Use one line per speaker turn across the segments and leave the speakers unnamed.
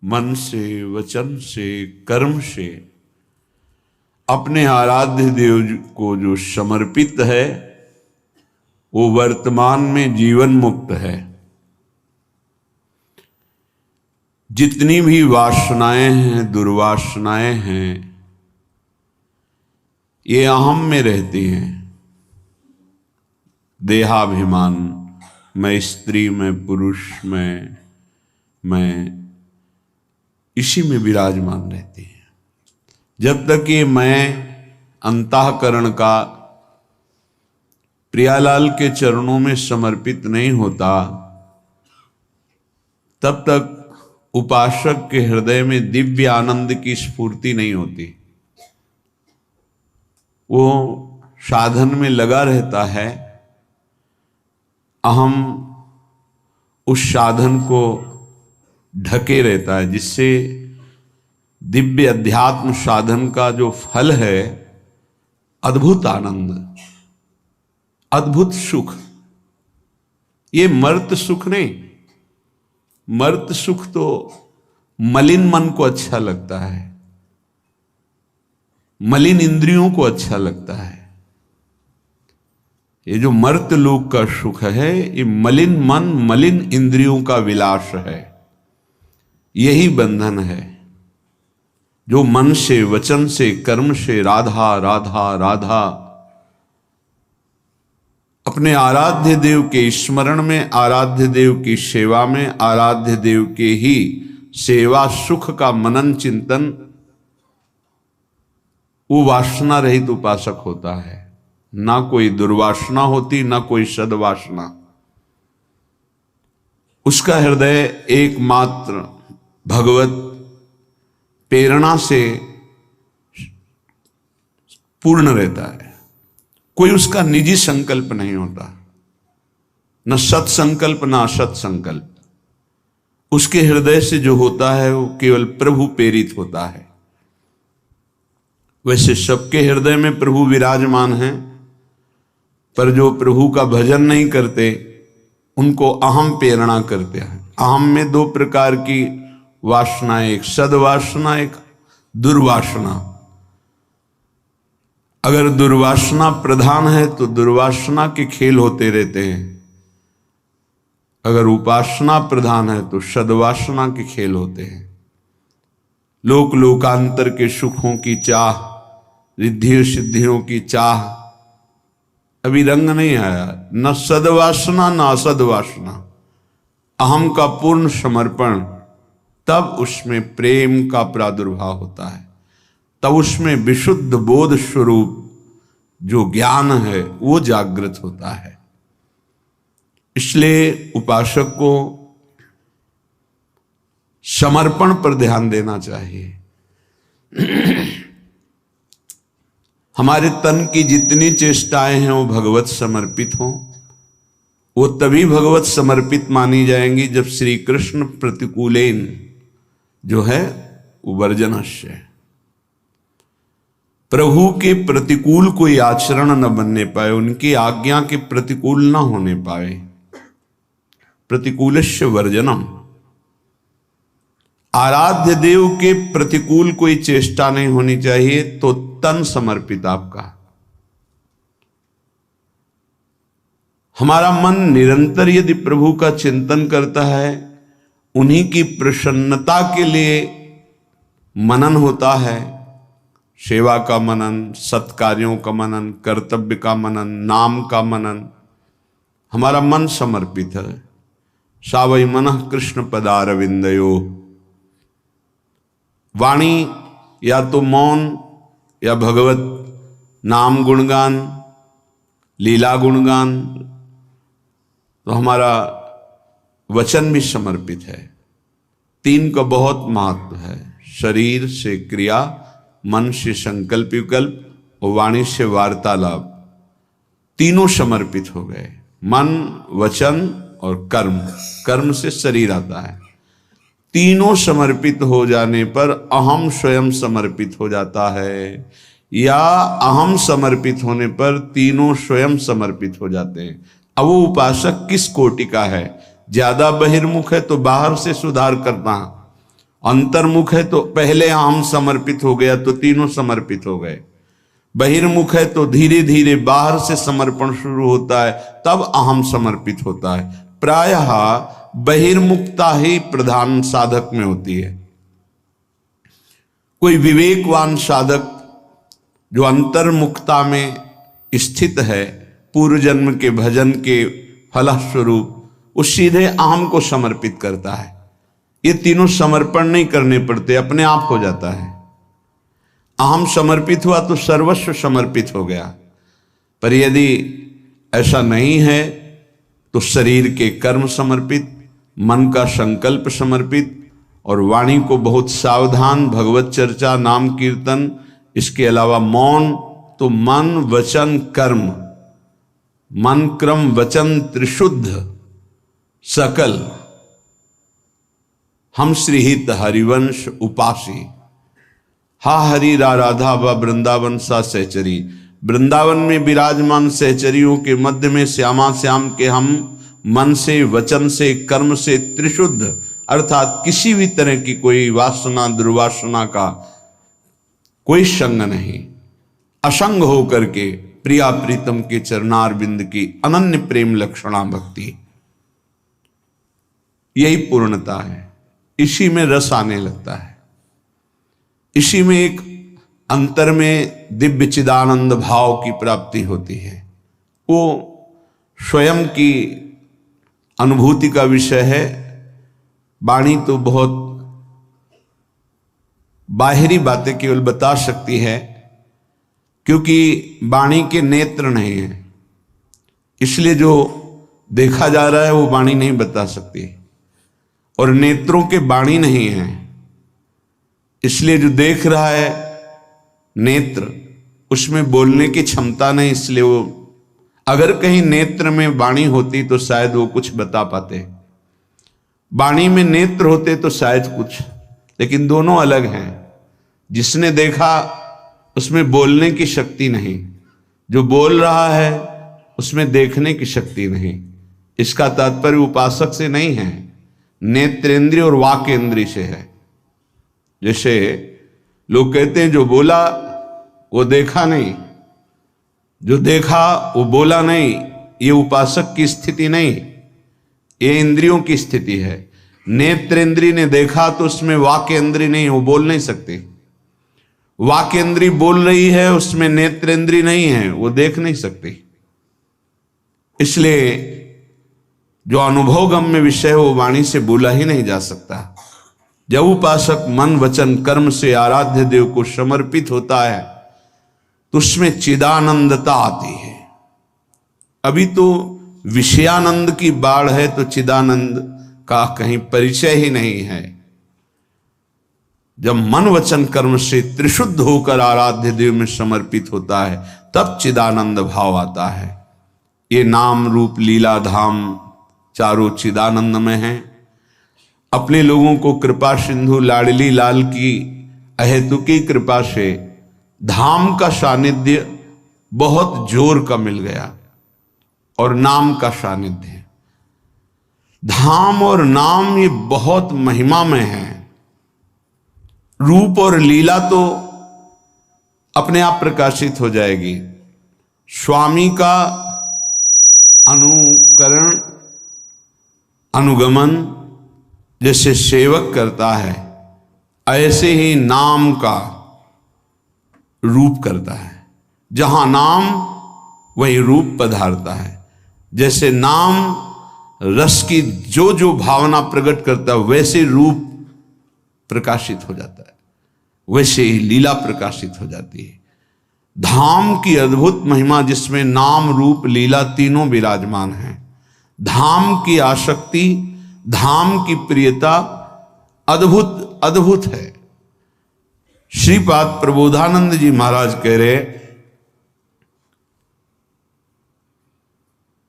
मन से, वचन से, कर्म से अपने आराध्य देव को जो समर्पित है वो वर्तमान में जीवन मुक्त है। जितनी भी वासनाएं हैं, दुर्वासनाएं हैं, ये अहम में रहती हैं। देहाभिमान, मैं स्त्री, मैं पुरुष, मैं इसी में विराजमान रहती है। जब तक ये मैं अंतःकरण का प्रियालाल के चरणों में समर्पित नहीं होता, तब तक उपासक के हृदय में दिव्य आनंद की स्फूर्ति नहीं होती। वो साधन में लगा रहता है, अहम उस साधन को ढके रहता है, जिससे दिव्य अध्यात्म साधन का जो फल है, अद्भुत आनंद, अद्भुत सुख, ये मर्त सुख नहीं। मर्त सुख तो मलिन मन को अच्छा लगता है, मलिन इंद्रियों को अच्छा लगता है। ये जो मर्त लोक का सुख है, ये मलिन मन, मलिन इंद्रियों का विलास है। यही बंधन है जो मन से, वचन से, कर्म से राधा राधा राधा अपने आराध्य देव के स्मरण में, आराध्य देव की सेवा में, आराध्य देव के ही सेवा सुख का मनन चिंतन, वो वासना रहित उपासक होता है। ना कोई दुर्वासना होती, ना कोई सद्वासना। उसका हृदय एकमात्र भगवत प्रेरणा से पूर्ण रहता है। कोई उसका निजी संकल्प नहीं होता, न सत्संकल्प न असत संकल्प। उसके हृदय से जो होता है वो केवल प्रभु प्रेरित होता है। वैसे सबके हृदय में प्रभु विराजमान हैं, पर जो प्रभु का भजन नहीं करते उनको अहम प्रेरणा करते हैं। अहम में दो प्रकार की वासना, एक सद्वासना, एक दुर्वासना। अगर दुर्वासना प्रधान है तो दुर्वासना के खेल होते रहते हैं, अगर उपासना प्रधान है तो सद्वासना के खेल होते हैं। लोक लोकांतर के सुखों की चाह, रिद्धि सिद्धियों की चाह, अभी रंग नहीं आया। न सद्वासना न असद्वासना, अहम का पूर्ण समर्पण, तब उसमें प्रेम का प्रादुर्भाव होता है। तब उसमें विशुद्ध बोध स्वरूप जो ज्ञान है वो जागृत होता है। इसलिए उपासक को समर्पण पर ध्यान देना चाहिए। हमारे तन की जितनी चेष्टाएं हैं वो भगवत समर्पित हों। वो तभी भगवत समर्पित मानी जाएंगी जब श्री कृष्ण प्रतिकूलेन जो है वो वर्जनस्य, प्रभु के प्रतिकूल कोई आचरण न बनने पाए, उनकी आज्ञा के प्रतिकूल न होने पाए। प्रतिकूलस्य वर्जनम, आराध्य देव के प्रतिकूल कोई चेष्टा नहीं होनी चाहिए, तो तन समर्पित आपका। हमारा मन निरंतर यदि प्रभु का चिंतन करता है, उन्हीं की प्रसन्नता के लिए मनन होता है, सेवा का मनन, सत्कार्यों का मनन, कर्तव्य का मनन, नाम का मनन, हमारा मन समर्पित है। सावै मनः कृष्ण पदारविंदयो। वाणी या तो मौन या भगवत नाम गुणगान, लीला गुणगान, तो हमारा वचन भी समर्पित है। तीन का बहुत महत्व है, शरीर से क्रिया, मन से संकल्प विकल्प और वाणी से वार्तालाप, तीनों समर्पित हो गए। मन, वचन और कर्म, कर्म से शरीर आता है। तीनों समर्पित हो जाने पर अहम स्वयं समर्पित हो जाता है, या अहम समर्पित होने पर तीनों स्वयं समर्पित हो जाते हैं। अब वो उपासक किस कोटि का है? ज्यादा बहिर्मुख है तो बाहर से सुधार करना, अंतर्मुख है तो पहले अहम समर्पित हो गया तो तीनों समर्पित हो गए। बहिर्मुख है तो धीरे धीरे बाहर से समर्पण शुरू होता है, तब अहम समर्पित होता है। प्रायः बहिर्मुखता ही प्रधान साधक में होती है। कोई विवेकवान साधक जो अंतर्मुखता में स्थित है, पूर्व जन्म के भजन के फलस्वरूप, वो सीधे अहम को समर्पित करता है। ये तीनों समर्पण नहीं करने पड़ते, अपने आप हो जाता है। अहम समर्पित हुआ तो सर्वस्व समर्पित हो गया। पर यदि ऐसा नहीं है तो शरीर के कर्म समर्पित, मन का संकल्प समर्पित, और वाणी को बहुत सावधान, भगवत चर्चा, नाम कीर्तन, इसके अलावा मौन, तो मन वचन कर्म, मन क्रम वचन त्रिशुद्ध सकल हम श्रीहित हरिवंश उपासी। हा हरि रा राधा व वृंदावन सा सहचरी। वृंदावन में विराजमान सहचरियों के मध्य में श्यामा श्याम के हम मन से, वचन से, कर्म से त्रिशुद्ध, अर्थात किसी भी तरह की कोई वासना दुर्वासना का कोई संग नहीं, असंग होकर के प्रिया प्रीतम के चरणार बिंद की अनन्य प्रेम लक्षणा भक्ति, यही पूर्णता है। इसी में रस आने लगता है, इसी में एक अंतर में दिव्य चिदानंद भाव की प्राप्ति होती है। वो स्वयं की अनुभूति का विषय है। वाणी तो बहुत बाहरी बातें केवल बता सकती है, क्योंकि वाणी के नेत्र नहीं है, इसलिए जो देखा जा रहा है वो वाणी नहीं बता सकती, और नेत्रों के वाणी नहीं है, इसलिए जो देख रहा है नेत्र, उसमें बोलने की क्षमता नहीं, इसलिए वो, अगर कहीं नेत्र में वाणी होती तो शायद वो कुछ बता पाते, वाणी में नेत्र होते तो शायद कुछ, लेकिन दोनों अलग हैं। जिसने देखा उसमें बोलने की शक्ति नहीं, जो बोल रहा है उसमें देखने की शक्ति नहीं। इसका तात्पर्य उपासक से नहीं है, नेत्रेंद्रिय और वाकेंद्रिय से है। जैसे लोग कहते हैं जो बोला वो देखा नहीं, जो देखा वो बोला नहीं, ये उपासक की स्थिति नहीं, ये इंद्रियों की स्थिति है। नेत्रेंद्रिय ने देखा तो उसमें वाकेंद्रिय नहीं, वो बोल नहीं सकती। वाकेंद्रिय बोल रही है, उसमें नेत्रेंद्रिय नहीं है, वो देख नहीं सकती। इसलिए जो अनुभव गम्य विषय वो वाणी से बोला ही नहीं जा सकता। जब उपासक मन वचन कर्म से आराध्य देव को समर्पित होता है तो उसमें चिदानंदता आती है। अभी तो विषयानंद की बाढ़ है, तो चिदानंद का कहीं परिचय ही नहीं है। जब मन वचन कर्म से त्रिशुद्ध होकर आराध्य देव में समर्पित होता है तब चिदानंद भाव आता है। ये नाम रूप लीला धाम चारों चिदानंद में हैं। अपने लोगों को कृपा सिंधु लाडली लाल की अहेतुकी कृपा से धाम का सानिध्य बहुत जोर का मिल गया, और नाम का सानिध्य। धाम और नाम ये बहुत महिमा में है। रूप और लीला तो अपने आप प्रकाशित हो जाएगी। स्वामी का अनुकरण अनुगमन जैसे सेवक करता है, ऐसे ही नाम का रूप करता है। जहां नाम वही रूप पधारता है। जैसे नाम रस की जो जो भावना प्रकट करता है वैसे रूप प्रकाशित हो जाता है, वैसे ही लीला प्रकाशित हो जाती है। धाम की अद्भुत महिमा जिसमें नाम रूप लीला तीनों विराजमान हैं। धाम की आसक्ति, धाम की प्रियता अद्भुत अद्भुत है। श्रीपाद प्रबोधानंद जी महाराज कह रहे,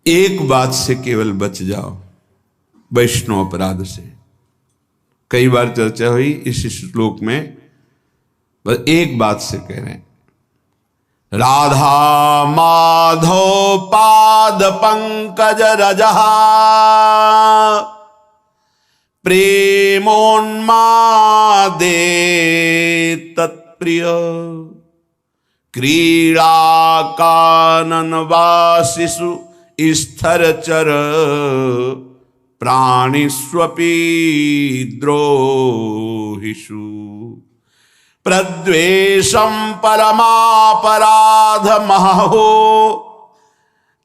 एक बात से केवल बच जाओ, वैष्णव अपराध से। कई बार चर्चा हुई इस श्लोक में, बस एक बात से कह रहे हैं, राधा माधव पाद पंकज रजहा प्रेमोन्मादे तत्प्रिय क्रीड़ा काननवासिषु स्थरचर प्राणिष्वपि द्रोहिषु प्रद्वेषं परमापराधमहो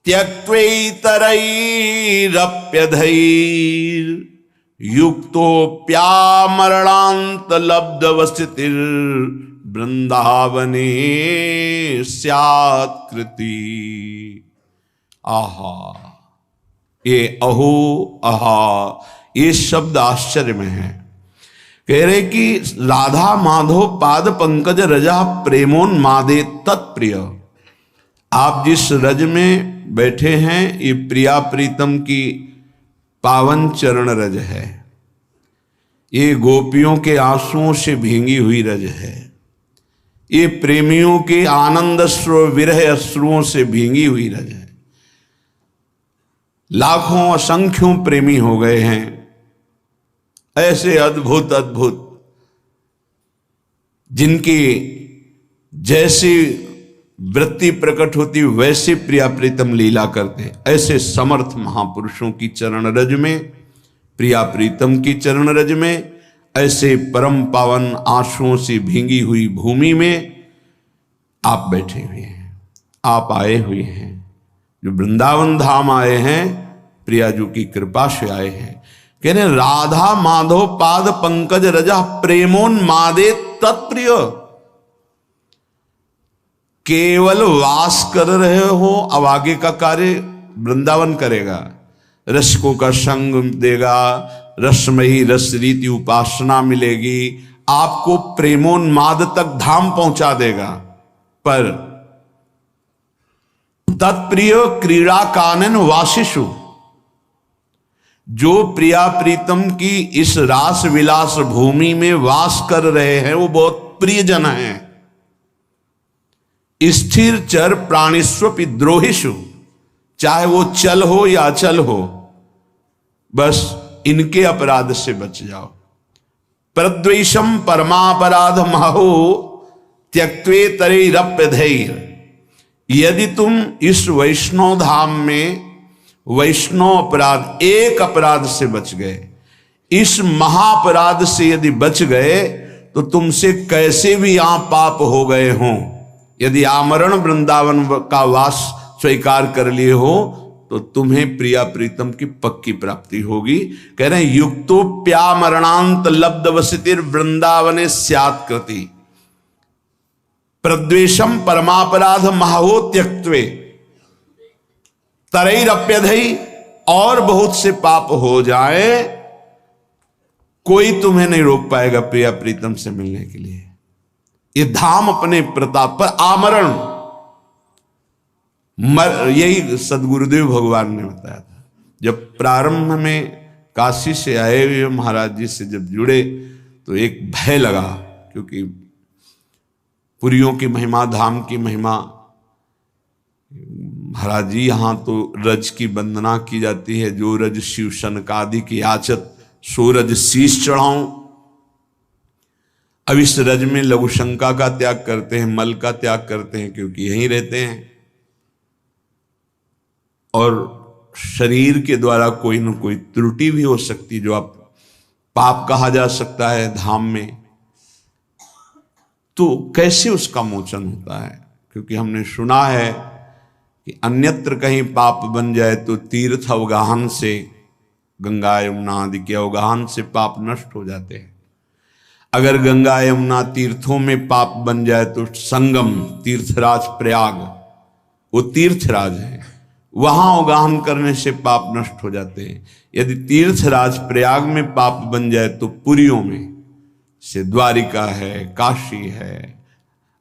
त्यक्त्वैतरैरप्यधैर्युक्तोऽप्यामरणान्तलब्धवसतिर्वृन्दावने स्यात्कृति। आहा, ये अहो आहा, ये शब्द आश्चर्य में है। कह रहे कि राधा माधव पाद पंकज रजा प्रेमोन्मादे तत्प्रिय। आप जिस रज में बैठे हैं ये प्रिया प्रीतम की पावन चरण रज है। ये गोपियों के आंसुओं से भींगी हुई रज है। ये प्रेमियों के आनंद अश्रु विरह अश्रुओं से भींगी हुई रज है। लाखों असंख्यों प्रेमी हो गए हैं। ऐसे अद्भुत अद्भुत जिनकी जैसी वृत्ति प्रकट होती वैसे प्रिया प्रीतम लीला करते, ऐसे समर्थ महापुरुषों की चरण रज में, प्रिया प्रीतम की चरण रज में, ऐसे परम पावन आंसुओं से भींगी हुई भूमि में आप बैठे हुए हैं, आप आए हुए हैं। जो वृंदावन धाम आए हैं, प्रियाजू की कृपा से आए हैं। कहने राधा माधव पाद पंकज रजा प्रेमोन्मादे तत्प्रिय। केवल वास कर रहे हो, अब आगे का कार्य वृंदावन करेगा। रसिकों का संग देगा, रसमयी रस रीति उपासना मिलेगी, आपको प्रेमोन्माद तक धाम पहुंचा देगा। पर तत्प्रिय क्रीड़ा कानन वासिषु, जो प्रिया प्रीतम की इस रास विलास भूमि में वास कर रहे हैं वो बहुत प्रियजन हैं। स्थिर चर प्राणिस्वपि द्रोहिषु, चाहे वो चल हो या अचल हो, बस इनके अपराध से बच जाओ। प्रद्वेषम परमापराध महो त्यक्त्वेतरैरप्यधैर्य। यदि तुम इस वैष्णव धाम में वैष्णव अपराध, एक अपराध से बच गए, इस महाअपराध से यदि बच गए, तो तुमसे कैसे भी यहां पाप हो गए हों, यदि आमरण वृंदावन का वास स्वीकार कर लिए हो, तो तुम्हें प्रिया प्रीतम की पक्की प्राप्ति होगी। कह रहे हैं युक्तोप्यामरणांत लब्ध वसतिर् वृंदावने स्यात् कृति। प्रद्वेषम परमापराध महो त्यक्त्वे तरैरप्यधै, और बहुत से पाप हो जाए, कोई तुम्हें नहीं रोक पाएगा प्रिया प्रीतम से मिलने के लिए। ये धाम अपने प्रताप पर आमरण, यही सदगुरुदेव भगवान ने बताया था। जब प्रारंभ में काशी से आए हुए महाराज जी से जब जुड़े तो एक भय लगा, क्योंकि पुरियों की महिमा, धाम की महिमा, महाराज जी यहाँ तो रज की वंदना की जाती है, जो रज शिव सनकादि की याचत सो रज शीश चढ़ाऊं। अब इस रज में लघु शंका का त्याग करते हैं, मल का त्याग करते हैं, क्योंकि यहीं रहते हैं और शरीर के द्वारा कोई न कोई त्रुटि भी हो सकती, जो आप पाप कहा जा सकता है धाम में। तो कैसे उसका मोचन होता है? क्योंकि हमने सुना है कि अन्यत्र कहीं पाप बन जाए तो तीर्थ अवगाहन से, गंगा यमुना आदि के अवगाहन से पाप नष्ट हो जाते हैं। अगर गंगा यमुना तीर्थों में पाप बन जाए तो संगम तीर्थराज प्रयाग, वो तीर्थराज है, वहां अवगाहन करने से पाप नष्ट हो जाते हैं। यदि तीर्थराज प्रयाग में पाप बन जाए तो पुरियों में से द्वारिका है, काशी है,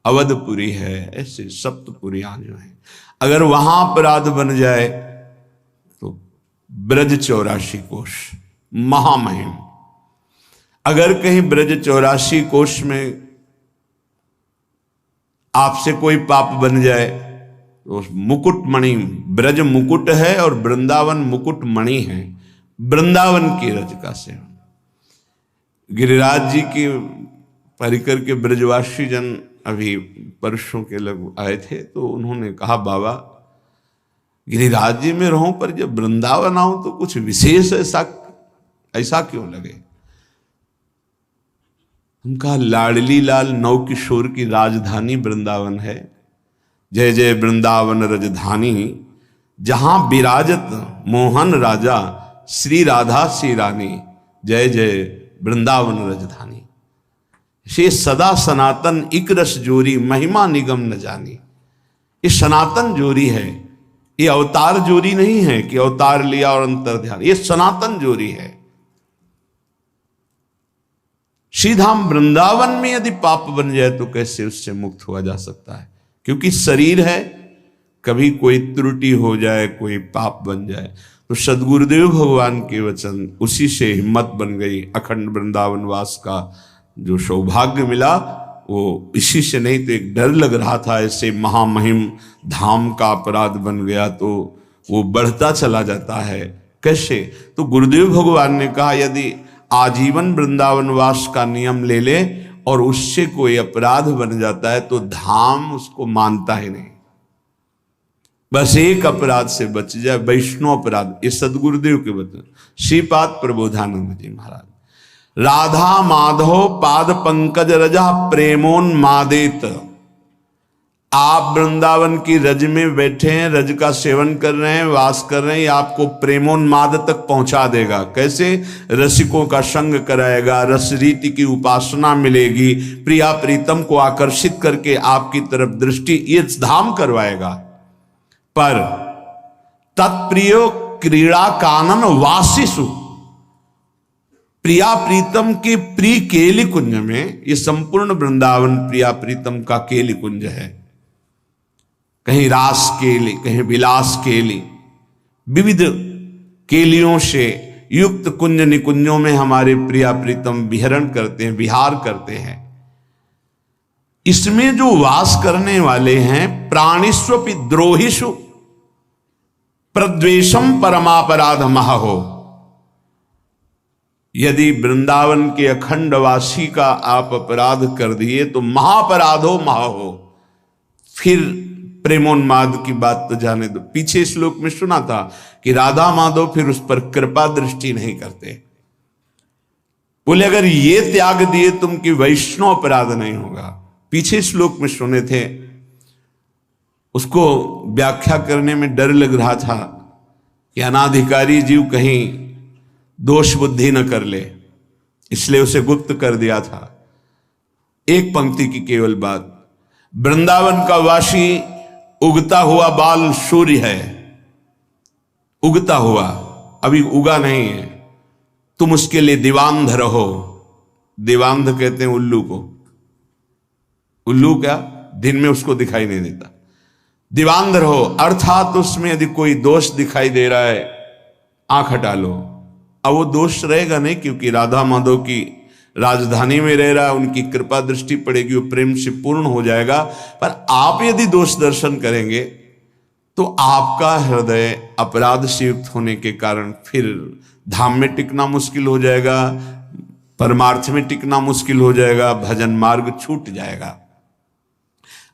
अवधपुरी है, ऐसे सप्तपुरियां जो है, अगर वहां अपराध बन जाए तो ब्रज 84 कोश महामहिम। अगर कहीं ब्रज 84 कोश में आपसे कोई पाप बन जाए तो मुकुटमणि, ब्रज मुकुट है और वृंदावन मुकुट मणि है, वृंदावन की रज का सेवन। गिरिराज जी की परिकर के ब्रजवासी जन अभी परसों के लग आए थे, तो उन्होंने कहा बाबा गिरिराज जी में रहूं पर जब वृंदावन आऊं तो कुछ विशेष ऐसा क्यों लगे। उनका लाडली लाल नौ किशोर की राजधानी वृंदावन है। जय जय वृंदावन राजधानी, जहां विराजत मोहन राजा, श्री राधा श्री रानी, जय जय वृंदावन राजधानी। से सदा सनातन इक रस जोरी, महिमा निगम न जानी। ये सनातन जोरी है, ये अवतार जोरी नहीं है कि अवतार लिया और अंतर ध्यान, ये सनातन जोरी है। श्रीधाम वृंदावन में यदि पाप बन जाए तो कैसे उससे मुक्त हुआ जा सकता है, क्योंकि शरीर है, कभी कोई त्रुटि हो जाए, कोई पाप बन जाए। तो सदगुरुदेव भगवान के वचन, उसी से हिम्मत बन गई। अखंड वृंदावन वास का जो सौभाग्य मिला वो इसी से, नहीं तो एक डर लग रहा था ऐसे महामहिम धाम का अपराध बन गया तो वो बढ़ता चला जाता है कैसे। तो गुरुदेव भगवान ने कहा यदि आजीवन वृंदावन वास का नियम ले ले और उससे कोई अपराध बन जाता है तो धाम उसको मानता ही नहीं। बस एक अपराध से बच जाए, वैष्णव अपराध। ये सदगुरुदेव के वचन, श्रीपाद प्रबोधानंद जी महाराज। राधा माधव पाद पंकज रजा प्रेमोन्मादेत। आप वृंदावन की रज में बैठे हैं, रज का सेवन कर रहे हैं, वास कर रहे हैं, आपको प्रेमोन्माद तक पहुंचा देगा। कैसे? रसिकों का संग कराएगा, रस रीति की उपासना मिलेगी, प्रिया प्रीतम को आकर्षित करके आपकी तरफ दृष्टि, ये धाम करवाएगा। पर तत्प्रियो क्रीड़ा कानन वासिसु, प्रिया प्रीतम के प्रिय केली कुंज में, ये संपूर्ण वृंदावन प्रिया प्रीतम का केली कुंज है। कहीं रास केली, कहीं विलास केली, विविध केलियों से युक्त कुंज निकुंजों में हमारे प्रिया प्रीतम विहरण करते हैं, विहार करते हैं। इसमें जो वास करने वाले हैं, प्राणिस्वपि द्रोहिषु प्रद्वेषम परमापराध महो। यदि वृंदावन के अखंड वासी का आप अपराध कर दिए तो महापराधो महो। फिर प्रेमोन्माद की बात तो जाने दो, पीछे श्लोक में सुना था कि राधा माधव फिर उस पर कृपा दृष्टि नहीं करते। बोले अगर ये त्याग दिए तुम कि वैष्णव अपराध नहीं होगा। पीछे श्लोक में सुने थे, उसको व्याख्या करने में डर लग रहा था कि अनाधिकारी जीव कहीं दोष बुद्धि न कर ले, इसलिए उसे गुप्त कर दिया था। एक पंक्ति की केवल बात, वृंदावन का वासी उगता हुआ बाल सूर्य है, उगता हुआ, अभी उगा नहीं है। तुम उसके लिए दीवांध रहो। दीवांध कहते हैं उल्लू को। उल्लू क्या? दिन में उसको दिखाई नहीं देता। दीवांध रहो अर्थात उसमें यदि कोई दोष दिखाई दे रहा है, आंख हटा लो। अब वो दोष रहेगा नहीं, क्योंकि राधा माधव की राजधानी में रह रहा है, उनकी कृपा दृष्टि पड़ेगी, वो प्रेम से पूर्ण हो जाएगा। पर आप यदि दोष दर्शन करेंगे तो आपका हृदय अपराध से युक्त होने के कारण फिर धाम में टिकना मुश्किल हो जाएगा, परमार्थ में टिकना मुश्किल हो जाएगा, भजन मार्ग छूट जाएगा।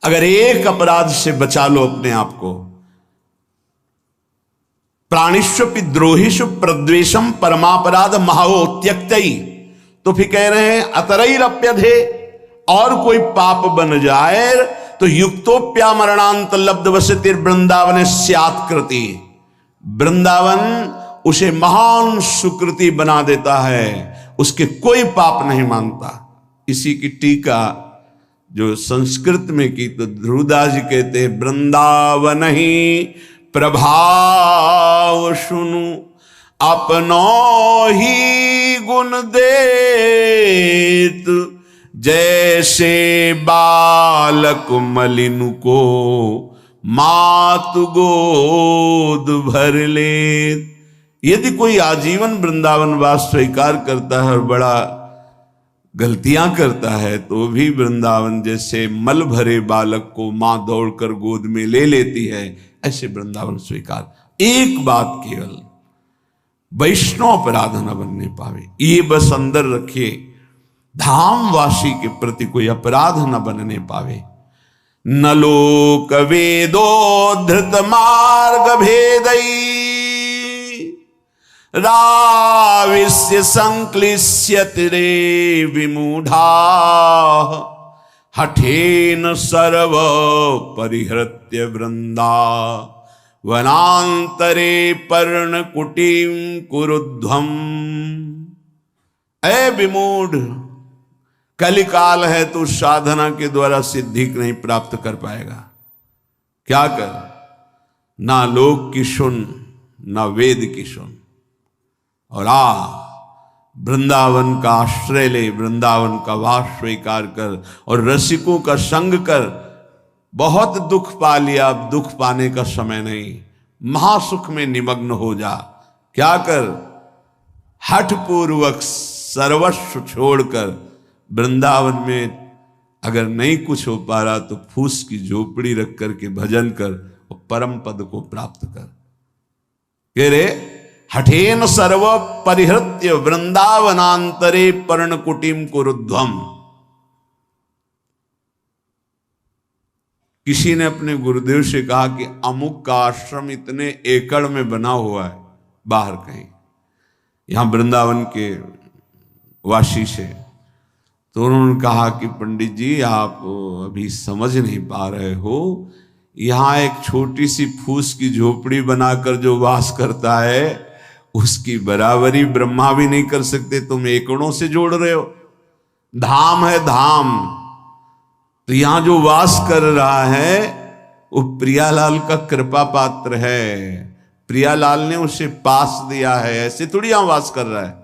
अगर एक अपराध से बचा लो अपने आप को, प्राणिष्वपि द्रोहिषु प्रद्वेषम परमापराध महो त्यक्तई, तो फिर कह रहे हैं अतरैरप्यधे, और कोई पाप बन जाए तो युक्तोप्या मरणांत लब्ध वसतिर वृंदावन स्यात्कृति। वृंदावन उसे महान सुकृति बना देता है, उसके कोई पाप नहीं मानता। इसी की टीका जो संस्कृत में की तो ध्रुवदास जी कहते हैं, वृंदावन ही प्रभाव सुनु अपनो ही गुण देत, जैसे बालक मलिन को मातु गोद भर ले। यदि कोई आजीवन वृंदावन वास स्वीकार करता है और बड़ा गलतियां करता है तो भी वृंदावन जैसे मल भरे बालक को मां दौड़कर गोद में ले लेती है, ऐसे वृंदावन स्वीकार। एक बात केवल, वैष्णव अपराध न बनने पावे, ये बस अंदर रखिए। धामवासी के प्रति कोई अपराध न बनने पावे। न लोक वेदो धृत मार्ग भेदई राविस्य संक्लिश्यति रे विमूढ़ा हठेन सर्व परिहृत्य वृंदा वनांतरे पर्णकुटीम कुरुध्वम। ऐ विमूढ़, कलिकाल है तो साधना के द्वारा सिद्धि नहीं प्राप्त कर पाएगा। क्या कर, ना लोक की सुन ना वेद की सुन, और वृंदावन का आश्रय ले, वृंदावन का वास स्वीकार कर और रसिकों का संग कर। बहुत दुख पा लिया, अब दुख पाने का समय नहीं, महासुख में निमग्न हो जा। क्या कर, हठ पूर्वक सर्वस्व छोड़कर वृंदावन में अगर नहीं कुछ हो पा रहा तो फूस की झोपड़ी रख करके भजन कर और परम पद को प्राप्त कर। कह रे हठेन सर्व परिहृत्य वृंदावनांतरे पर्णकुटीम कुरुध्वम। किसी ने अपने गुरुदेव से कहा कि अमुक का आश्रम इतने एकड़ में बना हुआ है बाहर कहीं, यहां वृंदावन के वासी से। तो उन्होंने कहा कि पंडित जी आप अभी समझ नहीं पा रहे हो, यहां एक छोटी सी फूस की झोपड़ी बनाकर जो वास करता है उसकी बराबरी ब्रह्मा भी नहीं कर सकते, तुम एकड़ों से जोड़ रहे हो। धाम है धाम, तो यहां जो वास कर रहा है वो प्रियालाल का कृपा पात्र है, प्रियालाल ने उसे पास दिया है, ऐसे थोड़ी यहां वास कर रहा है।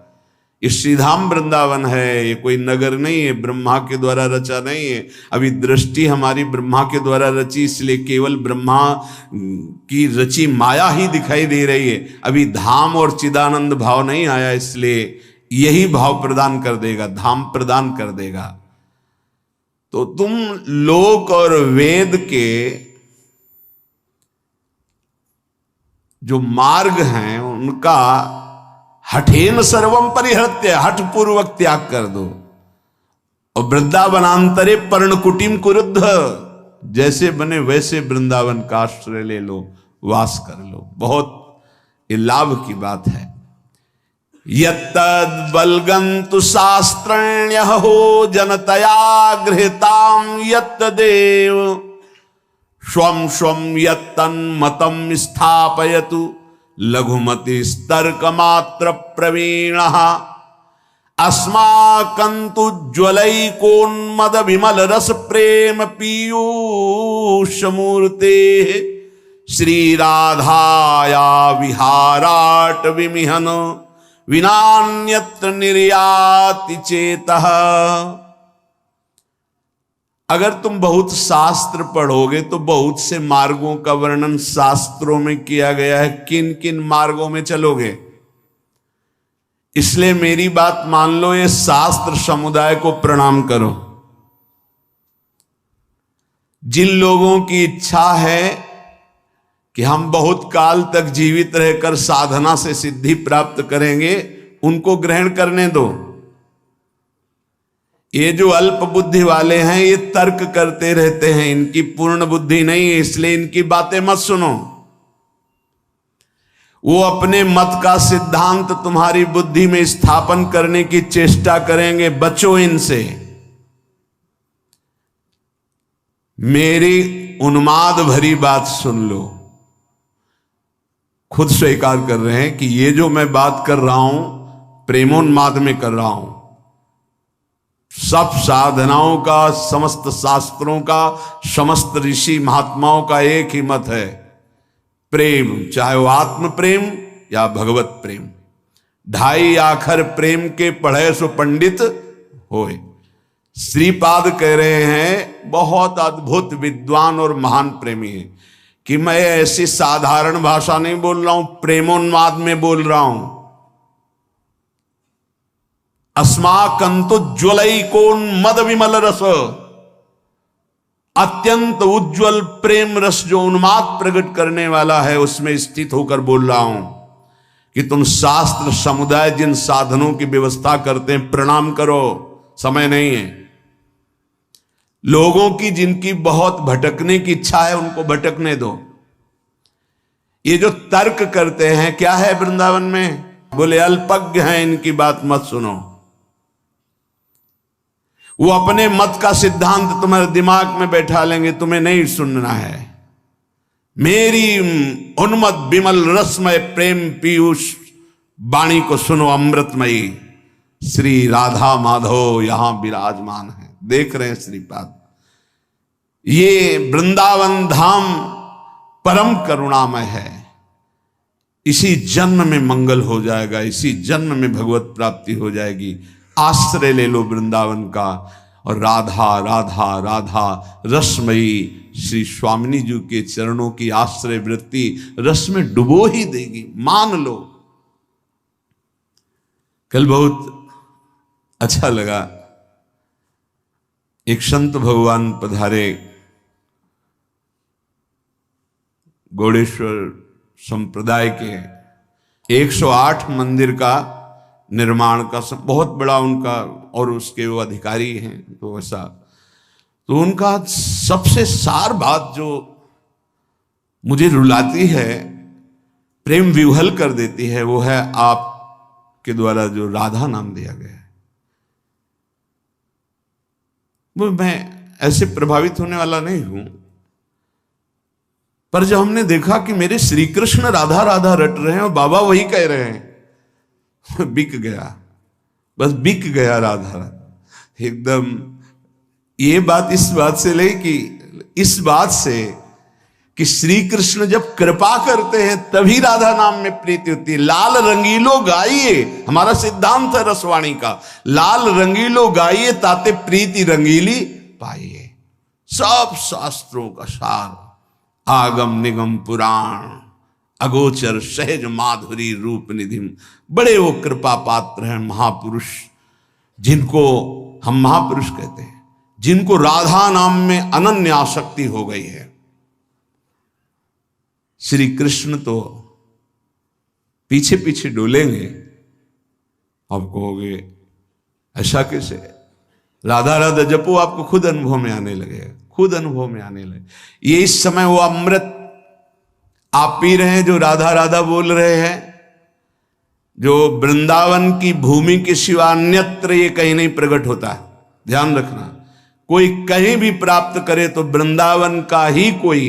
ये श्रीधाम वृंदावन है, ये कोई नगर नहीं है, ब्रह्मा के द्वारा रचा नहीं है। अभी दृष्टि हमारी ब्रह्मा के द्वारा रची, इसलिए केवल ब्रह्मा की रची माया ही दिखाई दे रही है। अभी धाम और चिदानंद भाव नहीं आया, इसलिए यही भाव प्रदान कर देगा, धाम प्रदान कर देगा। तो तुम लोक और वेद के जो मार्ग हैं उनका हठेन सर्वम परिहृत्य, हठ पूर्वक त्याग कर दो। और वृंदावनांतरे पर्णकुटीम कुरुद्ध, जैसे बने वैसे वृंदावन का आश्रय ले लो, वास कर लो। बहुत ये लाभ की बात है। यत्तद् बलगन्तु शास्त्रण्यः हो जनतया गृहीतां यत्तदेव स्वं स्वं यत्तन्मतं स्थापयतु लघुमतिस्तर्कमात्र प्रवीणः अस्माकन्तु ज्वलैकोन्मद विमल रस प्रेम पीयूषमूर्ते श्रीराधाया विहाराट विमिहन विनान्यत्र निर्याति चेतः। अगर तुम बहुत शास्त्र पढ़ोगे तो बहुत से मार्गों का वर्णन शास्त्रों में किया गया है, किन किन मार्गों में चलोगे। इसलिए मेरी बात मान लो, ये शास्त्र समुदाय को प्रणाम करो। जिन लोगों की इच्छा है कि हम बहुत काल तक जीवित रहकर साधना से सिद्धि प्राप्त करेंगे, उनको ग्रहण करने दो। ये जो अल्प बुद्धि वाले हैं ये तर्क करते रहते हैं, इनकी पूर्ण बुद्धि नहीं है, इसलिए इनकी बातें मत सुनो। वो अपने मत का सिद्धांत तुम्हारी बुद्धि में स्थापन करने की चेष्टा करेंगे, बचो इनसे। मेरी उन्माद भरी बात सुन लो। खुद स्वीकार कर रहे हैं कि ये जो मैं बात कर रहा हूं प्रेमोन्माद में कर रहा हूं। सब साधनाओं का, समस्त शास्त्रों का, समस्त ऋषि महात्माओं का एक ही मत है, प्रेम, चाहे वो आत्म प्रेम या भगवत प्रेम। ढाई आखर प्रेम के पढ़े सो पंडित होए। श्रीपाद कह रहे हैं, बहुत अद्भुत विद्वान और महान प्रेमी है, कि मैं ऐसी साधारण भाषा नहीं बोल रहा हूं, प्रेमोन्माद में बोल रहा हूं। अस्माकंतु ज्वलैकोन्मद विमल रस, अत्यंत उज्जवल प्रेम रस जो उन्माद प्रकट करने वाला है, उसमें स्थित होकर बोल रहा हूं कि तुम शास्त्र समुदाय जिन साधनों की व्यवस्था करते हैं प्रणाम करो, समय नहीं है। लोगों की जिनकी बहुत भटकने की इच्छा है उनको भटकने दो। ये जो तर्क करते हैं, क्या है वृंदावन में? बोले अल्पज्ञ हैं, इनकी बात मत सुनो। वो अपने मत का सिद्धांत तुम्हारे दिमाग में बैठा लेंगे, तुम्हें नहीं सुनना है। मेरी उन्मत्त विमल रसमय प्रेम पीयूष वाणी को सुनो। अमृतमयी श्री राधा माधव यहां विराजमान है, देख रहे हैं श्रीपाद। ये वृंदावन धाम परम करुणामय है। इसी जन्म में मंगल हो जाएगा, इसी जन्म में भगवत प्राप्ति हो जाएगी। आश्रय ले लो वृंदावन का, और राधा राधा राधा रसमयी श्री स्वामिनी जी के चरणों की आश्रय वृत्ति रस में डुबो ही देगी, मान लो। कल बहुत अच्छा लगा, एक संत भगवान पधारे, गौड़ेश्वर संप्रदाय के 108 मंदिर का निर्माण का बहुत बड़ा उनका, और उसके वो अधिकारी हैं, तो ऐसा तो उनका सबसे सार बात जो मुझे रुलाती है, प्रेम विह्वल कर देती है, वो है आपके द्वारा जो राधा नाम दिया गया है। वो मैं ऐसे प्रभावित होने वाला नहीं हूं, पर जब हमने देखा कि मेरे श्री कृष्ण राधा राधा रट रहे हैं और बाबा वही कह रहे हैं, बिक गया, बस बिक गया राधा राधा एकदम। ये बात इस बात से ले कि इस बात से कि श्री कृष्ण जब कृपा करते हैं तभी राधा नाम में प्रीति होती है। लाल रंगीलो गाइए, हमारा सिद्धांत है रसवाणी का, लाल रंगीलो गाइए ताते प्रीति रंगीली पाइए। सब शास्त्रों का सार, आगम निगम पुराण अगोचर सहज माधुरी रूप निधि। बड़े वो कृपा पात्र हैं महापुरुष, जिनको हम महापुरुष कहते हैं, जिनको राधा नाम में अनन्य आसक्ति हो गई है। श्री कृष्ण तो पीछे पीछे डोलेंगे, आप कहोगे ऐसा कैसे? राधा राधा जपो, आपको खुद अनुभव में आने लगेगा, खुद अनुभव में आने लगे। ये इस समय वो अमृत आप पी रहे हैं जो राधा राधा बोल रहे हैं, जो वृंदावन की भूमि के सिवा अन्यत्र ये कहीं नहीं प्रकट होता है। ध्यान रखना, कोई कहीं भी प्राप्त करे तो वृंदावन का ही कोई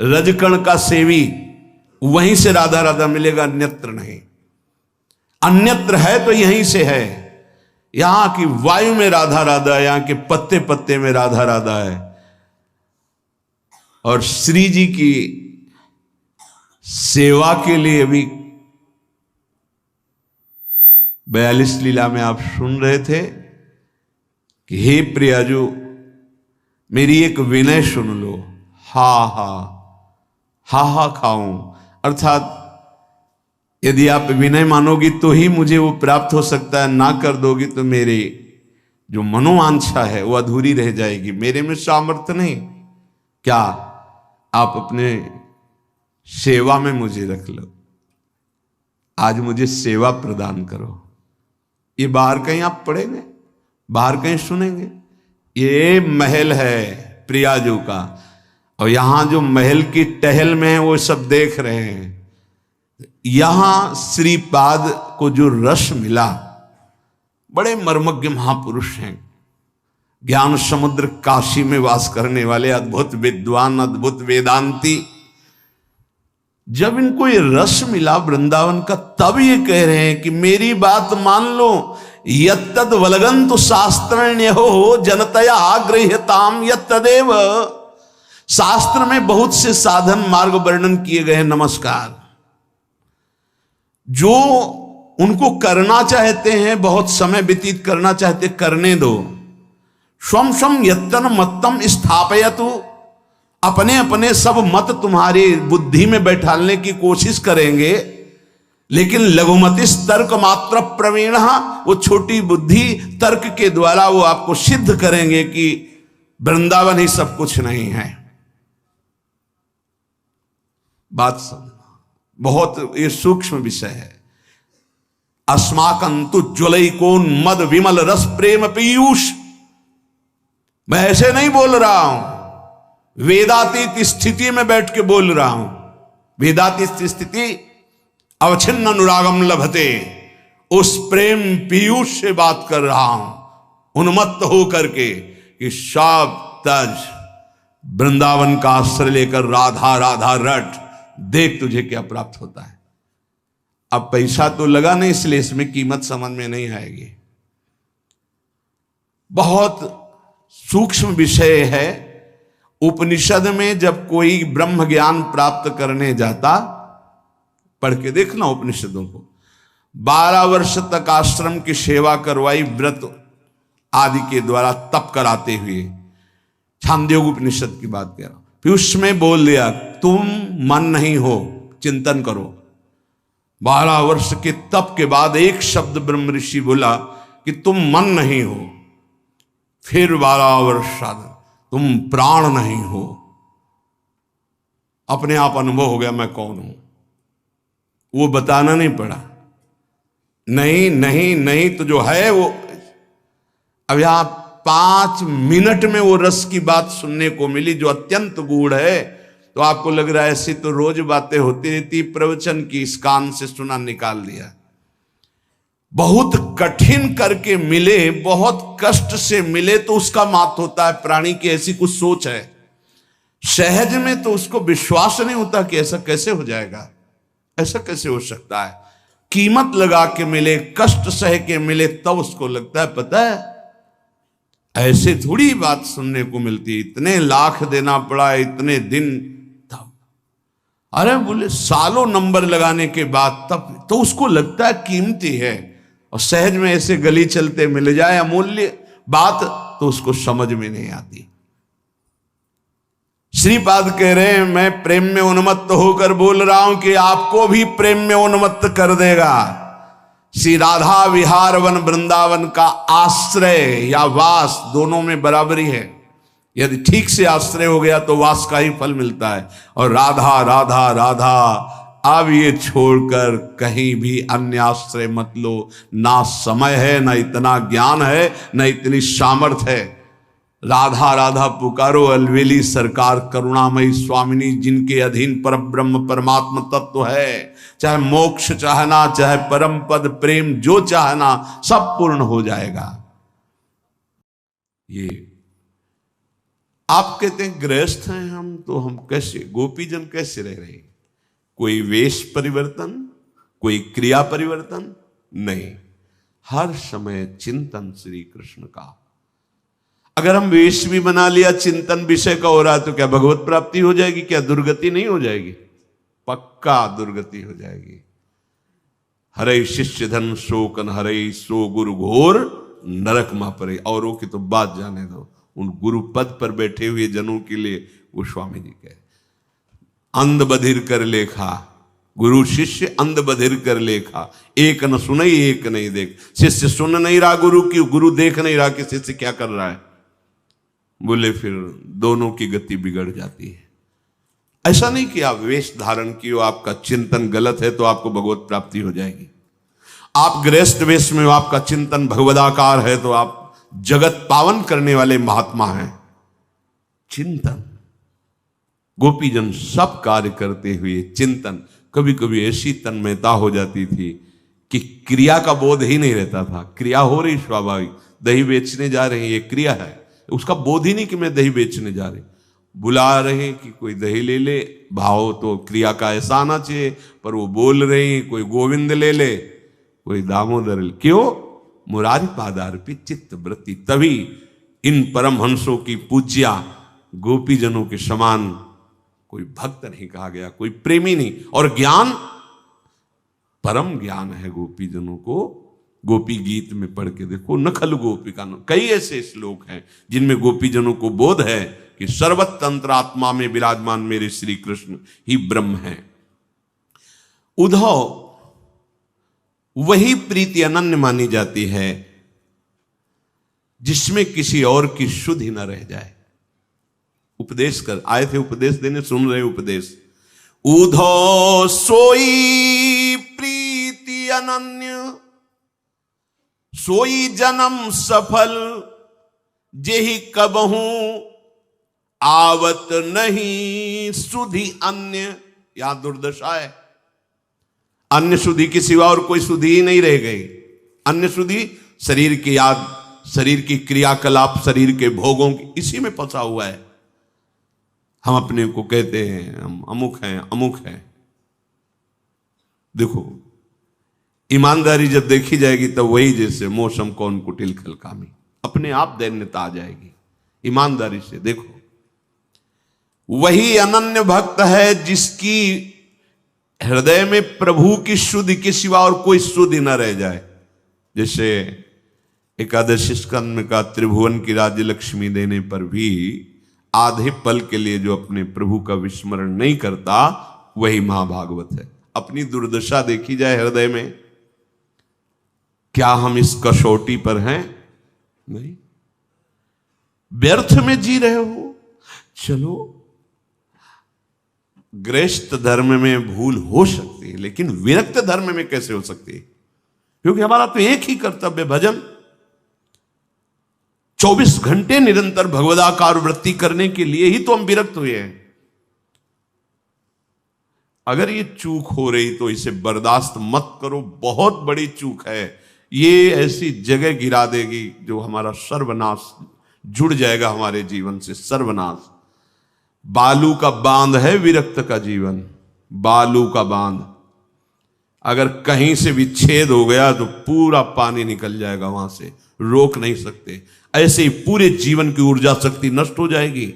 रजकण का सेवी, वहीं से राधा राधा मिलेगा, अन्यत्र नहीं। अन्यत्र है तो यहीं से है। यहां की वायु में राधा राधा है, यहां के पत्ते पत्ते में राधा राधा है। और श्री जी की सेवा के लिए भी 42 लीला में आप सुन रहे थे कि हे प्रियाजू मेरी एक विनय सुन लो, हा हा हा हा खाऊं। अर्थात यदि आप विनय मानोगी तो ही मुझे वो प्राप्त हो सकता है, ना कर दोगी तो मेरे जो मनोवांछा है वो अधूरी रह जाएगी, मेरे में सामर्थ्य नहीं। क्या आप अपने सेवा में मुझे रख लो, आज मुझे सेवा प्रदान करो। ये बाहर कहीं आप पढ़ेंगे, बाहर कहीं सुनेंगे? ये महल है प्रियाजू का, और यहां जो महल की टहल में है वो सब देख रहे हैं। यहां श्रीपाद को जो रस मिला, बड़े मर्मज्ञ महापुरुष हैं, ज्ञान समुद्र काशी में वास करने वाले अद्भुत विद्वान, अद्भुत वेदांती। जब इनको ये रस मिला वृंदावन का, तब ये कह रहे हैं कि मेरी बात मान लो, यत्तद वलगंतु शास्त्रण्य हो जनतया गृह्यताम यत्तदेव। शास्त्र में बहुत से साधन मार्ग वर्णन किए गए हैं, नमस्कार। जो उनको करना चाहते हैं, बहुत समय व्यतीत करना चाहते, करने दो। स्वम स्वम यत्तन मत्तम स्थापयतु, अपने अपने सब मत तुम्हारी बुद्धि में बैठाने की कोशिश करेंगे, लेकिन लघुमति तर्क मात्र प्रवीण, वो छोटी बुद्धि तर्क के द्वारा वो आपको सिद्ध करेंगे कि वृंदावन ही सब कुछ नहीं है। बात समझना, बहुत ये सूक्ष्म विषय है। अस्माकंतु ज्वलैकोन्मद विमल रस प्रेम पीयूष। मैं ऐसे नहीं बोल रहा हूं, वेदातीत स्थिति में बैठ के बोल रहा हूं। वेदातीत स्थिति अवच्छिन्न अनुरागम लभते, उस प्रेम पीयूष से बात कर रहा हूं, उन्मत्त हो करके कि सब तज वृंदावन का आश्रय लेकर राधा राधा रट, देख तुझे क्या प्राप्त होता है। अब पैसा तो लगा नहीं, इसलिए इसमें कीमत समझ में नहीं आएगी। बहुत सूक्ष्म विषय है। उपनिषद में जब कोई ब्रह्म ज्ञान प्राप्त करने जाता, पढ़ के देखना उपनिषदों को, 12 वर्ष तक आश्रम की सेवा करवाई, व्रत आदि के द्वारा तप कराते हुए। छांदोग्य उपनिषद की बात कह रहा हूं। फिर उसमें बोल दिया तुम मन नहीं हो, चिंतन करो। 12 वर्ष के तप के बाद एक शब्द ब्रह्म ऋषि बोला कि तुम मन नहीं हो। फिर 12 वर्ष साधन, तुम प्राण नहीं हो। अपने आप अनुभव हो गया मैं कौन हूं, वो बताना नहीं पड़ा। नहीं नहीं नहीं तो जो है वो। अब यहां 5 मिनट में वो रस की बात सुनने को मिली जो अत्यंत गूढ़ है। तो आपको लग रहा है ऐसी तो रोज बातें होती रहती, प्रवचन की इस कान से सुना निकाल दिया। बहुत कठिन करके मिले, बहुत कष्ट से मिले तो उसका मात होता है। प्राणी की ऐसी कुछ सोच है, सहज में तो उसको विश्वास नहीं होता कि ऐसा कैसे हो जाएगा, ऐसा कैसे हो सकता है। कीमत लगा के मिले, कष्ट सह के मिले, तब उसको लगता है पता है ऐसे थोड़ी बात सुनने को मिलती, इतने लाख देना पड़ा, इतने दिन। तब अरे बोले सालों नंबर लगाने के बाद तब तो उसको लगता है कीमती है। और सहज में ऐसे गली चलते मिल जाए अमूल्य बात तो उसको समझ में नहीं आती। श्रीपाद कह रहे हैं मैं प्रेम में उन्मत्त होकर बोल रहा हूं कि आपको भी प्रेम में उन्मत्त कर देगा। श्री राधा विहार वन वृंदावन का आश्रय या वास दोनों में बराबरी है। यदि ठीक से आश्रय हो गया तो वास का ही फल मिलता है। और राधा राधा राधा, अब ये छोड़कर कहीं भी अन्य आश्रय मत लो। ना समय है, ना इतना ज्ञान है, ना इतनी सामर्थ्य है। राधा राधा पुकारो, अलवेली सरकार करुणामयी स्वामिनी, जिनके अधीन पर ब्रह्म परमात्म तत्व है। चाहे मोक्ष चाहना, चाहे परम पद प्रेम जो चाहना, सब पूर्ण हो जाएगा। ये आप कहते हैं गृहस्थ हैं हम, तो हम कैसे गोपीजन कैसे रह रहे हैं? कोई वेश परिवर्तन, कोई क्रिया परिवर्तन नहीं, हर समय चिंतन श्री कृष्ण का। अगर हम वेश भी बना लिया, चिंतन विषय का हो रहा है, तो क्या भगवत प्राप्ति हो जाएगी? क्या दुर्गति नहीं हो जाएगी? पक्का दुर्गति हो जाएगी। हरे शिष्य धन शोकन हरे, सो गुरु घोर नरक मा परे। औरों की तो बात जाने दो, उन गुरु पद पर बैठे हुए जनों के लिए गोस्वामी जी कहे अंध बधिर कर लेखा, गुरु शिष्य अंध बधिर कर लेखा, एक न सुनई एक नहीं देख। शिष्य सुन नहीं रहा गुरु की, गुरु देख नहीं रहा कि शिष्य क्या कर रहा है। बोले फिर दोनों की गति बिगड़ जाती है। ऐसा नहीं कि आप वेश धारण किए, आपका चिंतन गलत है तो आपको भगवत प्राप्ति हो जाएगी। आप गृहस्थ वेश में हो, आपका चिंतन भगवदाकार है तो आप जगत पावन करने वाले महात्मा हैं। चिंतन, गोपीजन सब कार्य करते हुए चिंतन। कभी कभी ऐसी तन्मयता हो जाती थी कि क्रिया का बोध ही नहीं रहता था। क्रिया हो रही स्वाभाविक, दही बेचने जा रहे हैं, ये क्रिया है, उसका बोध ही नहीं कि मैं दही बेचने जा रहे। बुला रहे कि कोई दही ले ले, भाव तो क्रिया का ऐसा आना चाहिए, पर वो बोल रहे हैं कोई गोविंद ले ले, कोई दामोदर ले। क्यों? मुरारी पादार्पित चित्त वृत्ति। तभी इन परमहंसों की पूज्या गोपीजनों के समान कोई भक्त नहीं कहा गया, कोई प्रेमी नहीं। और ज्ञान परम ज्ञान है गोपीजनों को। गोपी गीत में पढ़ के देखो, नखल गोपिका, कई ऐसे श्लोक हैं जिनमें गोपीजनों को बोध है कि सर्वतंत्र आत्मा में विराजमान मेरे श्री कृष्ण ही ब्रह्म है। उद्धव वही प्रीति अनन्य मानी जाती है जिसमें किसी और की शुद्ध ही न रह जाए। उपदेश कर आए थे, उपदेश देने, सुन रहे उपदेश। उद्धव सोई प्रीति अनन्य सोई जन्म सफल जेहि कबहू आवत नहीं सुधि अन्य। यहां दुर्दशा है, अन्य सुधि के सिवा और कोई सुधि ही नहीं रह गई। अन्य सुधि शरीर की याद, शरीर की क्रियाकलाप, शरीर के भोगों की, इसी में फंसा हुआ है। हम अपने को कहते हैं हम अमुक हैं, अमुक हैं। देखो ईमानदारी जब देखी जाएगी तब वही जैसे मौसम कौन कुटिल खल कामी, अपने आप दैन्यता आ जाएगी। ईमानदारी से देखो, वही अनन्य भक्त है जिसकी हृदय में प्रभु की शुद्धि के सिवा और कोई शुद्धि न रह जाए। जैसे एकादशी स्कंद में का त्रिभुवन की राज्य लक्ष्मी देने पर भी आधे पल के लिए जो अपने प्रभु का विस्मरण नहीं करता वही महाभागवत है। अपनी दुर्दशा देखी जाए हृदय में, क्या हम इस कसौटी पर हैं? नहीं। व्यर्थ में जी रहे हो। चलो गृहस्थ धर्म में भूल हो सकती है, लेकिन विरक्त धर्म में कैसे हो सकती है? क्योंकि हमारा तो एक ही कर्तव्य भजन। 24 घंटे निरंतर भगवदाकार वृत्ति करने के लिए ही तो हम विरक्त हुए हैं। अगर ये चूक हो रही तो इसे बर्दाश्त मत करो, बहुत बड़ी चूक है। ये ऐसी जगह गिरा देगी जो हमारा सर्वनाश जुड़ जाएगा हमारे जीवन से, सर्वनाश। बालू का बांध है विरक्त का जीवन, बालू का बांध। अगर कहीं से विच्छेद हो गया तो पूरा पानी निकल जाएगा वहां से, रोक नहीं सकते। ऐसे ही पूरे जीवन की ऊर्जा शक्ति नष्ट हो जाएगी।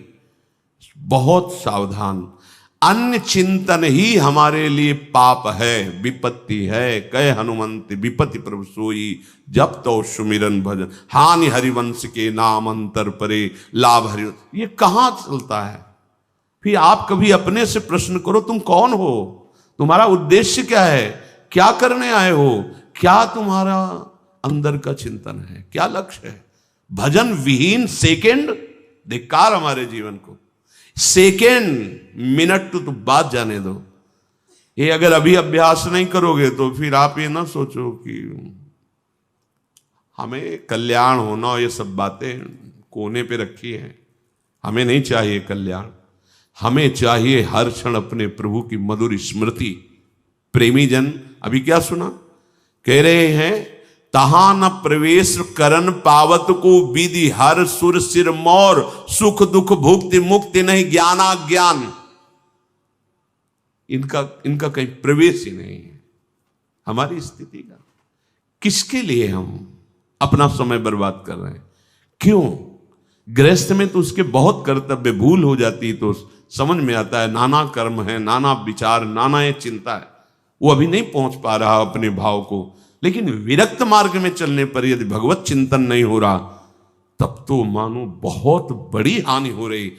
बहुत सावधान। अन्य चिंतन ही हमारे लिए पाप है, विपत्ति है। कह हनुमंत विपत्ति प्रभु सोई, जब तो सुमिरन भजन। हानि हरिवंश के नाम अंतर परे, लाभ हरि। ये कहां चलता है? फिर आप कभी अपने से प्रश्न करो, तुम कौन हो? तुम्हारा उद्देश्य क्या है? क्या करने आए हो? क्या तुम्हारा अंदर का चिंतन है? क्या लक्ष्य है? भजन विहीन सेकेंड, धिक्कार हमारे जीवन को। सेकेंड मिनट तो बात जाने दो। ये अगर अभी अभ्यास नहीं करोगे तो फिर आप ये ना सोचो कि हमें कल्याण होना, ये सब बातें कोने पे रखी हैं। हमें नहीं चाहिए कल्याण, हमें चाहिए हर क्षण अपने प्रभु की मधुर स्मृति। प्रेमी जन अभी क्या सुना? कह रहे हैं, तहां न प्रवेश करन पावत को विधि हर सुर सिर मोर, सुख दुख भुक्ति मुक्ति नहीं ज्ञाना ज्ञान। इनका कहीं प्रवेश ही नहीं है हमारी स्थिति का। किसके लिए हम अपना समय बर्बाद कर रहे हैं? क्यों? गृहस्थ में तो उसके बहुत कर्तव्य, भूल हो जाती तो समझ में आता है नाना कर्म है, नाना विचार, नाना ये चिंता है। वो अभी नहीं पहुंच पा रहा अपने भाव को। लेकिन विरक्त मार्ग में चलने पर यदि भगवत चिंतन नहीं हो रहा तब तो मानो बहुत बड़ी हानि हो रही।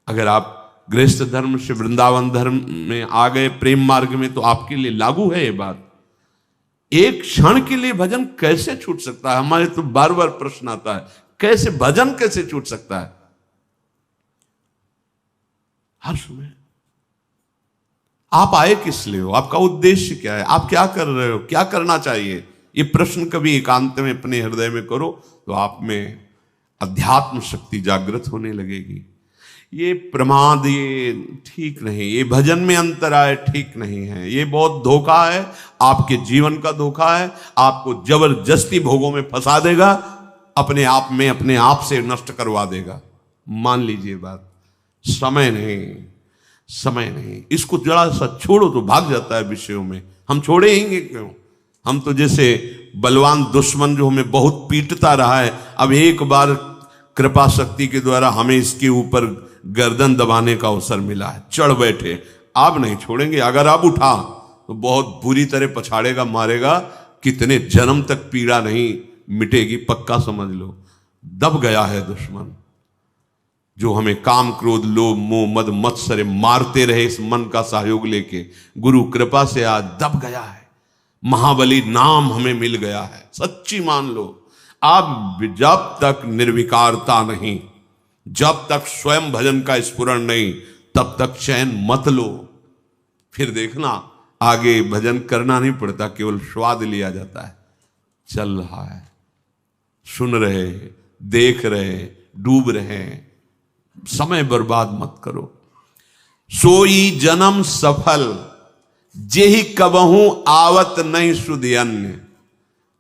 अगर आप गृहस्थ धर्म से वृंदावन धर्म में आ गए, प्रेम मार्ग में, तो आपके लिए लागू है ये बात। एक क्षण के लिए भजन कैसे छूट सकता है? हमारे तो बार बार प्रश्न आता है, कैसे भजन कैसे छूट सकता है? हर समय आप आए किस लिए हो? आपका उद्देश्य क्या है? आप क्या कर रहे हो? क्या करना चाहिए? ये प्रश्न कभी एकांत में अपने हृदय में करो तो आप में अध्यात्म शक्ति जागृत होने लगेगी। ये प्रमाद, ये ठीक नहीं। ये भजन में अंतर आए ठीक नहीं है। ये बहुत धोखा है, आपके जीवन का धोखा है। आपको जबरदस्ती भोगों में फंसा देगा, अपने आप में, अपने आप से नष्ट करवा देगा। मान लीजिए बात। समय नहीं, समय नहीं। इसको जरा सा छोड़ो तो भाग जाता है विषयों में। हम छोड़ेंगे क्यों? हम तो जैसे बलवान दुश्मन जो हमें बहुत पीटता रहा है, अब एक बार कृपा शक्ति के द्वारा हमें इसके ऊपर गर्दन दबाने का अवसर मिला है, चढ़ बैठे। अब नहीं छोड़ेंगे। अगर अब उठा तो बहुत बुरी तरह पछाड़ेगा, मारेगा। कितने जन्म तक पीड़ा नहीं मिटेगी, पक्का समझ लो। दब गया है दुश्मन जो हमें काम क्रोध लोभ मोह मद मत्सर मारते रहे, इस मन का सहयोग लेके गुरु कृपा से आज दब गया है। महाबली नाम हमें मिल गया है, सच्ची मान लो। अब जब तक निर्विकारता नहीं, जब तक स्वयं भजन का स्फुरण नहीं, तब तक चैन मत लो। फिर देखना आगे भजन करना नहीं पड़ता, केवल स्वाद लिया जाता है। चल रहा है, सुन रहे, देख रहे, डूब रहे। समय बर्बाद मत करो। सोई जन्म सफल, जेहि कबहू आवत नहीं सुध अन्य।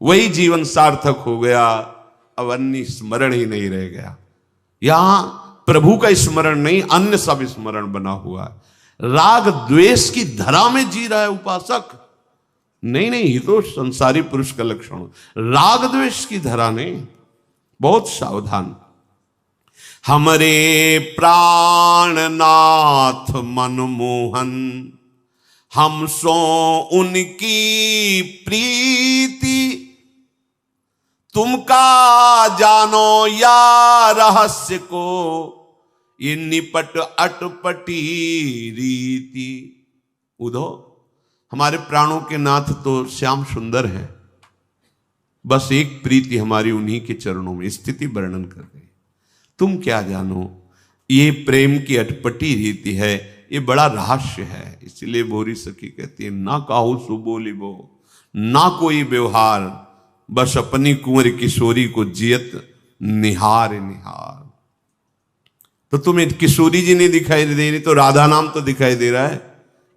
वही जीवन सार्थक हो गया, अब अन्य स्मरण ही नहीं रह गया। यहां प्रभु का स्मरण नहीं, अन्य सब स्मरण बना हुआ है। राग द्वेष की धरा में जी रहा है उपासक। नहीं नहीं, ये तो संसारी पुरुष का लक्षण। राग द्वेष की धरा नहीं, बहुत सावधान। हमरे प्राणनाथ मनमोहन, हम सो उनकी प्रीति। तुम का जानो या रहस्य को, ये निपट अटपटी रीति। उधो हमारे प्राणों के नाथ तो श्याम सुंदर है, बस एक प्रीति हमारी उन्हीं के चरणों में। स्थिति वर्णन कर रही। तुम क्या जानो, ये प्रेम की अटपटी रीति है, ये बड़ा रहस्य है। इसलिए भोरी सखी कहती है, ना काहू सो बोलिबो, ना कोई व्यवहार, बस अपनी कुंवर किशोरी को जियत निहार निहार। तो तुम्हें किशोरी जी नहीं दिखाई दे रही, तो राधा नाम तो दिखाई दे रहा है।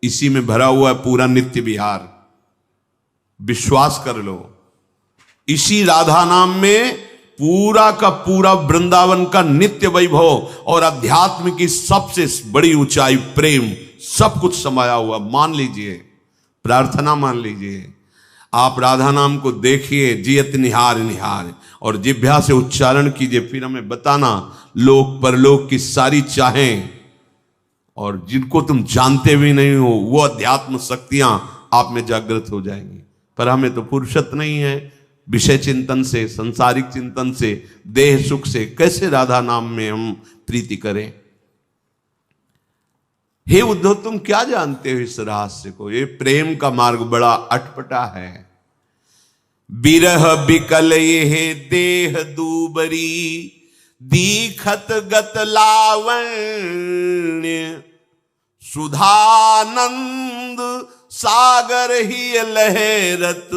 इसी में भरा हुआ है पूरा नित्य विहार। विश्वास कर लो, इसी राधा नाम में पूरा का पूरा वृंदावन का नित्य वैभव और अध्यात्म की सबसे बड़ी ऊंचाई प्रेम, सब कुछ समाया हुआ। मान लीजिए, प्रार्थना मान लीजिए, आप राधा नाम को देखिए, जियत निहार निहार, और जिह्वा से उच्चारण कीजिए। फिर हमें बताना लोक परलोक की सारी चाहें और जिनको तुम जानते भी नहीं हो, वो अध्यात्म शक्तियां आप में जागृत हो जाएंगी। पर हमें तो फुर्सत नहीं है विषय चिंतन से, संसारिक चिंतन से, देह सुख से। कैसे राधा नाम में हम प्रीति करें? हे उद्धव, तुम क्या जानते हो इस रहस्य को? ये प्रेम का मार्ग बड़ा अटपटा है। बिरह बिकल ये देह दूबरी, दीखत गत लावण्य। सुधानंद सागर ही लहरत,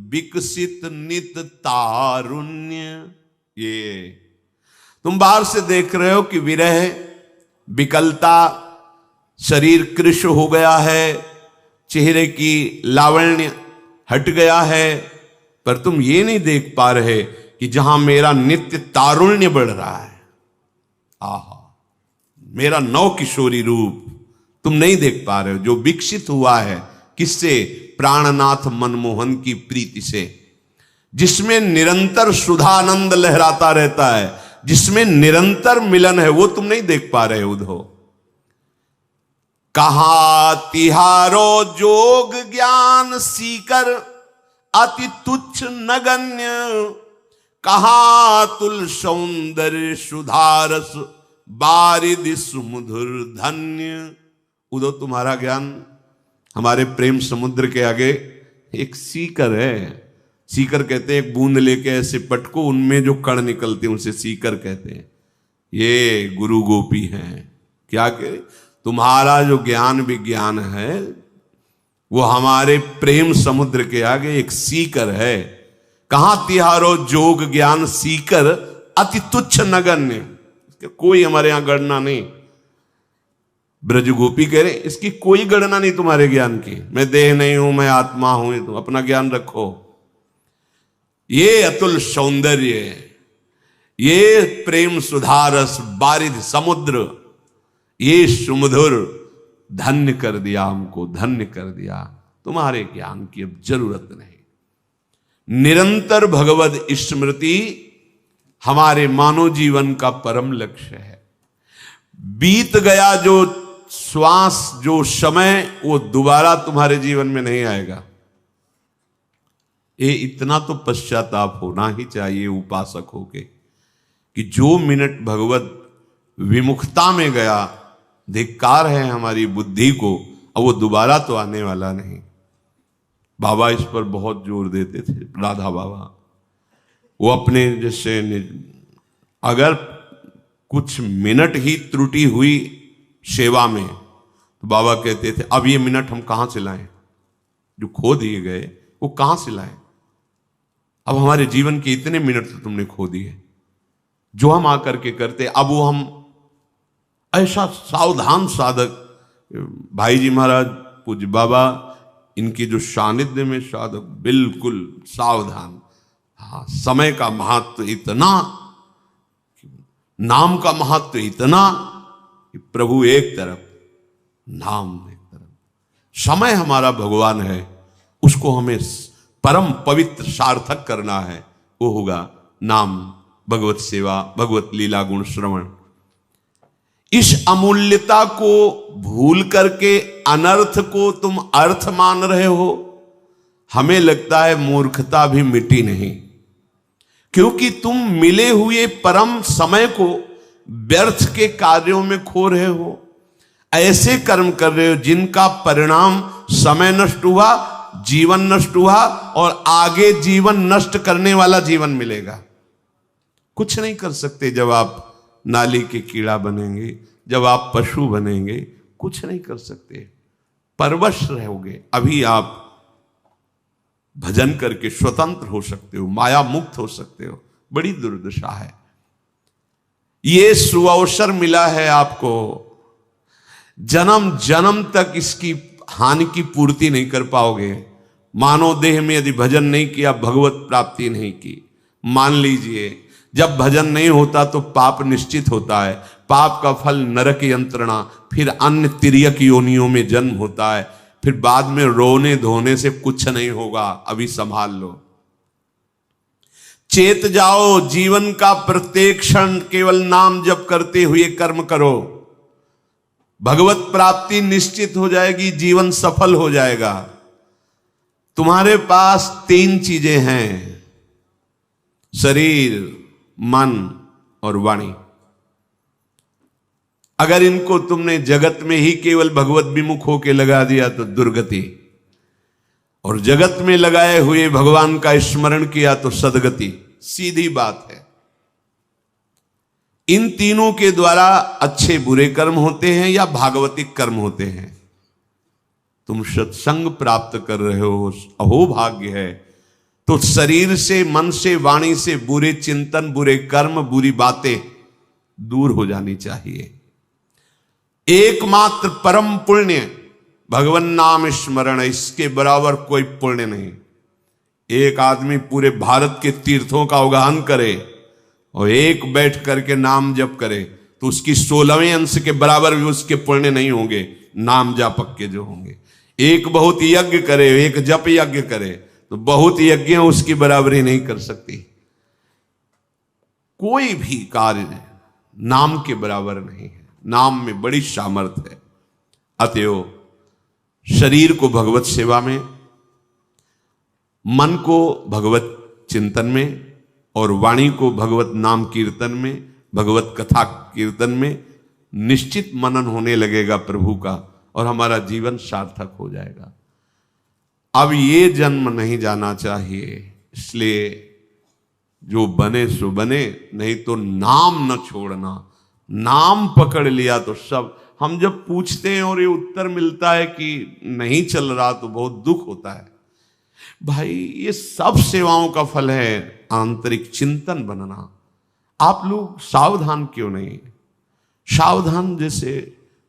विकसित नित तारुण्य। ये तुम बाहर से देख रहे हो कि विरह, विकलता, शरीर कृश हो गया है, चेहरे की लावण्य हट गया है, पर तुम ये नहीं देख पा रहे कि जहां मेरा नित्य तारुण्य बढ़ रहा है। आहा, मेरा नव किशोरी रूप तुम नहीं देख पा रहे हो, जो विकसित हुआ है। किससे? प्राणनाथ मनमोहन की प्रीति से, जिसमें निरंतर सुधानंद लहराता रहता है, जिसमें निरंतर मिलन है, वो तुम नहीं देख पा रहे उद्धव। कहा तिहारो जोग ज्ञान सीकर, अति तुच्छ नगण्य। कहा तुल सौंदर्य सुधारस, बारिद सुमधुर धन्य। उद्धव, तुम्हारा ज्ञान हमारे प्रेम समुद्र के आगे एक सीकर है। सीकर कहते हैं एक बूंद लेके ऐसे पटको, उनमें जो कण निकलते हैं उसे सीकर कहते हैं। ये गुरु गोपी हैं। क्या कहे? तुम्हारा जो ज्ञान विज्ञान है वो हमारे प्रेम समुद्र के आगे एक सीकर है। कहां तिहारो जोग ज्ञान सीकर, अति तुच्छ नगण्य। कोई हमारे यहां गणना नहीं। ब्रज गोपी कह रहे इसकी कोई गणना नहीं तुम्हारे ज्ञान की। मैं देह नहीं हूं, मैं आत्मा हूं, तुम अपना ज्ञान रखो। ये अतुल सौंदर्य, ये प्रेम सुधारस बारिद समुद्र, ये सुमधुर धन्य कर दिया हमको, धन्य कर दिया। तुम्हारे ज्ञान की अब जरूरत नहीं। निरंतर भगवद स्मृति हमारे मानव जीवन का परम लक्ष्य है। बीत गया जो श्वास, जो समय, वो दोबारा तुम्हारे जीवन में नहीं आएगा। ये इतना तो पश्चाताप होना ही चाहिए उपासक होके कि जो मिनट भगवत विमुखता में गया, धिक्कार है हमारी बुद्धि को, अब वो दोबारा तो आने वाला नहीं। बाबा इस पर बहुत जोर देते थे, राधा बाबा। वो अपने जैसे अगर कुछ मिनट ही त्रुटि हुई सेवा में, तो बाबा कहते थे अब ये मिनट हम कहां से लाएं? जो खो दिए गए वो कहां से लाएं? अब हमारे जीवन के इतने मिनट तो तुमने खो दिए जो हम आकर के करते। अब वो हम ऐसा सावधान साधक, भाई जी महाराज पूज्य बाबा, इनकी जो सानिध्य में साधक बिल्कुल सावधान। हाँ, समय का महत्व इतना, नाम का महत्व इतना कि प्रभु एक तरफ, नाम एक तरफ। समय हमारा भगवान है, उसको हमें परम पवित्र सार्थक करना है। वो होगा नाम, भगवत सेवा, भगवत लीला गुण श्रवण। इस अमूल्यता को भूल करके अनर्थ को तुम अर्थ मान रहे हो। हमें लगता है मूर्खता भी मिटी नहीं, क्योंकि तुम मिले हुए परम समय को व्यर्थ के कार्यों में खो रहे हो। ऐसे कर्म कर रहे हो जिनका परिणाम समय नष्ट हुआ, जीवन नष्ट हुआ, और आगे जीवन नष्ट करने वाला जीवन मिलेगा। कुछ नहीं कर सकते जब आप नाली के कीड़ा बनेंगे, जब आप पशु बनेंगे, कुछ नहीं कर सकते, परवश रहोगे। अभी आप भजन करके स्वतंत्र हो सकते हो, माया मुक्त हो सकते हो। बड़ी दुर्दशा है। ये सुअवसर मिला है आपको, जन्म जन्म तक इसकी हानि की पूर्ति नहीं कर पाओगे। मानव देह में यदि भजन नहीं किया, भगवत प्राप्ति नहीं की। मान लीजिए जब भजन नहीं होता तो पाप निश्चित होता है, पाप का फल नरक यंत्रणा, फिर अन्य तिर्यक योनियों में जन्म होता है, फिर बाद में रोने धोने से कुछ नहीं होगा। अभी संभाल लो, चेत जाओ। जीवन का प्रत्येक क्षण केवल नाम जप करते हुए कर्म करो, भगवत प्राप्ति निश्चित हो जाएगी, जीवन सफल हो जाएगा। तुम्हारे पास 3 चीजें हैं, शरीर, मन और वाणी। अगर इनको तुमने जगत में ही केवल भगवत विमुख होके लगा दिया तो दुर्गति, और जगत में लगाए हुए भगवान का स्मरण किया तो सदगति। सीधी बात है। इन तीनों के द्वारा अच्छे बुरे कर्म होते हैं या भागवतिक कर्म होते हैं। तुम सत्संग प्राप्त कर रहे हो, अहो भाग्य है। तो शरीर से, मन से, वाणी से बुरे चिंतन, बुरे कर्म, बुरी बातें दूर हो जानी चाहिए। एकमात्र परम पुण्य भगवान नाम स्मरण, इसके बराबर कोई पुण्य नहीं। एक आदमी पूरे भारत के तीर्थों का अवगाहन करे और एक बैठ करके नाम जप करे तो उसकी 16वें अंश के बराबर भी उसके पुण्य नहीं होंगे, नाम जापक के जो होंगे। एक बहुत यज्ञ करे, एक जप यज्ञ करे तो बहुत यज्ञ उसकी बराबरी नहीं कर सकती। कोई भी कार्य नाम के बराबर नहीं है। नाम में बड़ी सामर्थ्य है। अतएव शरीर को भगवत सेवा में, मन को भगवत चिंतन में और वाणी को भगवत नाम कीर्तन में, भगवत कथा कीर्तन में निश्चित मनन होने लगेगा प्रभु का, और हमारा जीवन सार्थक हो जाएगा। अब ये जन्म नहीं जाना चाहिए, इसलिए जो बने सो बने, नहीं तो नाम न छोड़ना। नाम पकड़ लिया तो सब। हम जब पूछते हैं और ये उत्तर मिलता है कि नहीं चल रहा तो बहुत दुख होता है। भाई ये सब सेवाओं का फल है आंतरिक चिंतन बनना। आप लोग सावधान क्यों नहीं? सावधान जैसे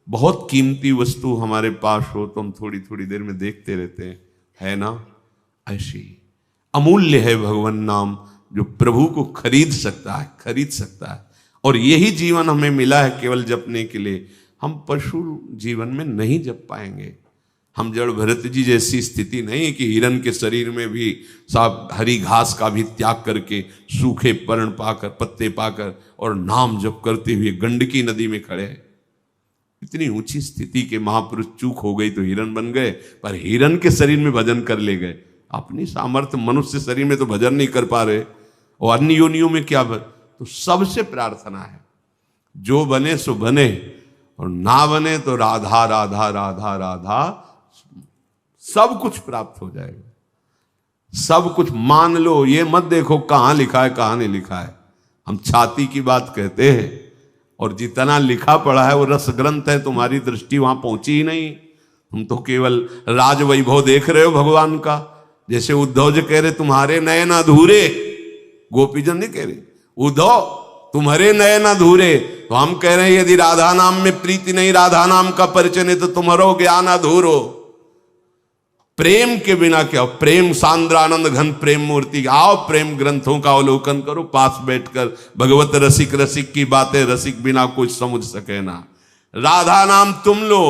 बहुत कीमती वस्तु हमारे पास हो तो हम थोड़ी थोड़ी देर में देखते रहते हैं, है ना? ऐसी अमूल्य है भगवान नाम, जो प्रभु को खरीद सकता है, खरीद सकता है। और यही जीवन हमें मिला है केवल जपने के लिए। हम पशु जीवन में नहीं जप पाएंगे। हम जड़ भरत जी जैसी स्थिति नहीं कि हिरण के शरीर में भी साहब हरी घास का भी त्याग करके सूखे पर्ण पाकर, पत्ते पाकर और नाम जप करते हुए गंडकी नदी में खड़े हैं। इतनी ऊंची स्थिति के महापुरुष चूक हो गई तो हिरण बन गए, पर हिरण के शरीर में भजन कर ले गए। अपनी सामर्थ्य मनुष्य शरीर में तो भजन नहीं कर पा रहे, और अन्य योनियों में क्या तो सबसे प्रार्थना है जो बने सो बने, और ना बने तो राधा राधा राधा राधा, सब कुछ प्राप्त हो जाएगा। सब कुछ मान लो, ये मत देखो कहां लिखा है कहां नहीं लिखा है। हम छाती की बात कहते हैं, और जितना लिखा पढ़ा है वो रस ग्रंथ है। तुम्हारी दृष्टि वहां पहुंची ही नहीं। तुम तो केवल राज वैभव देख रहे हो भगवान का, जैसे उद्धव जी कह रहे तुम्हारे नयन अधूरे, गोपीजन नहीं कह रहे उद्धव तुम्हारे नयन अधूरे, तो हम कह रहे हैं यदि राधा नाम में प्रीति नहीं, राधा नाम का परिचय नहीं, तो तुम्हारो ज्ञान अधूरो। प्रेम के बिना क्या हो? प्रेम सांद्रानंद घन प्रेम मूर्ति, आओ प्रेम ग्रंथों का अवलोकन करो पास बैठकर। भगवत रसिक रसिक की बातें रसिक बिना कुछ समझ सके ना। राधा नाम तुम लो,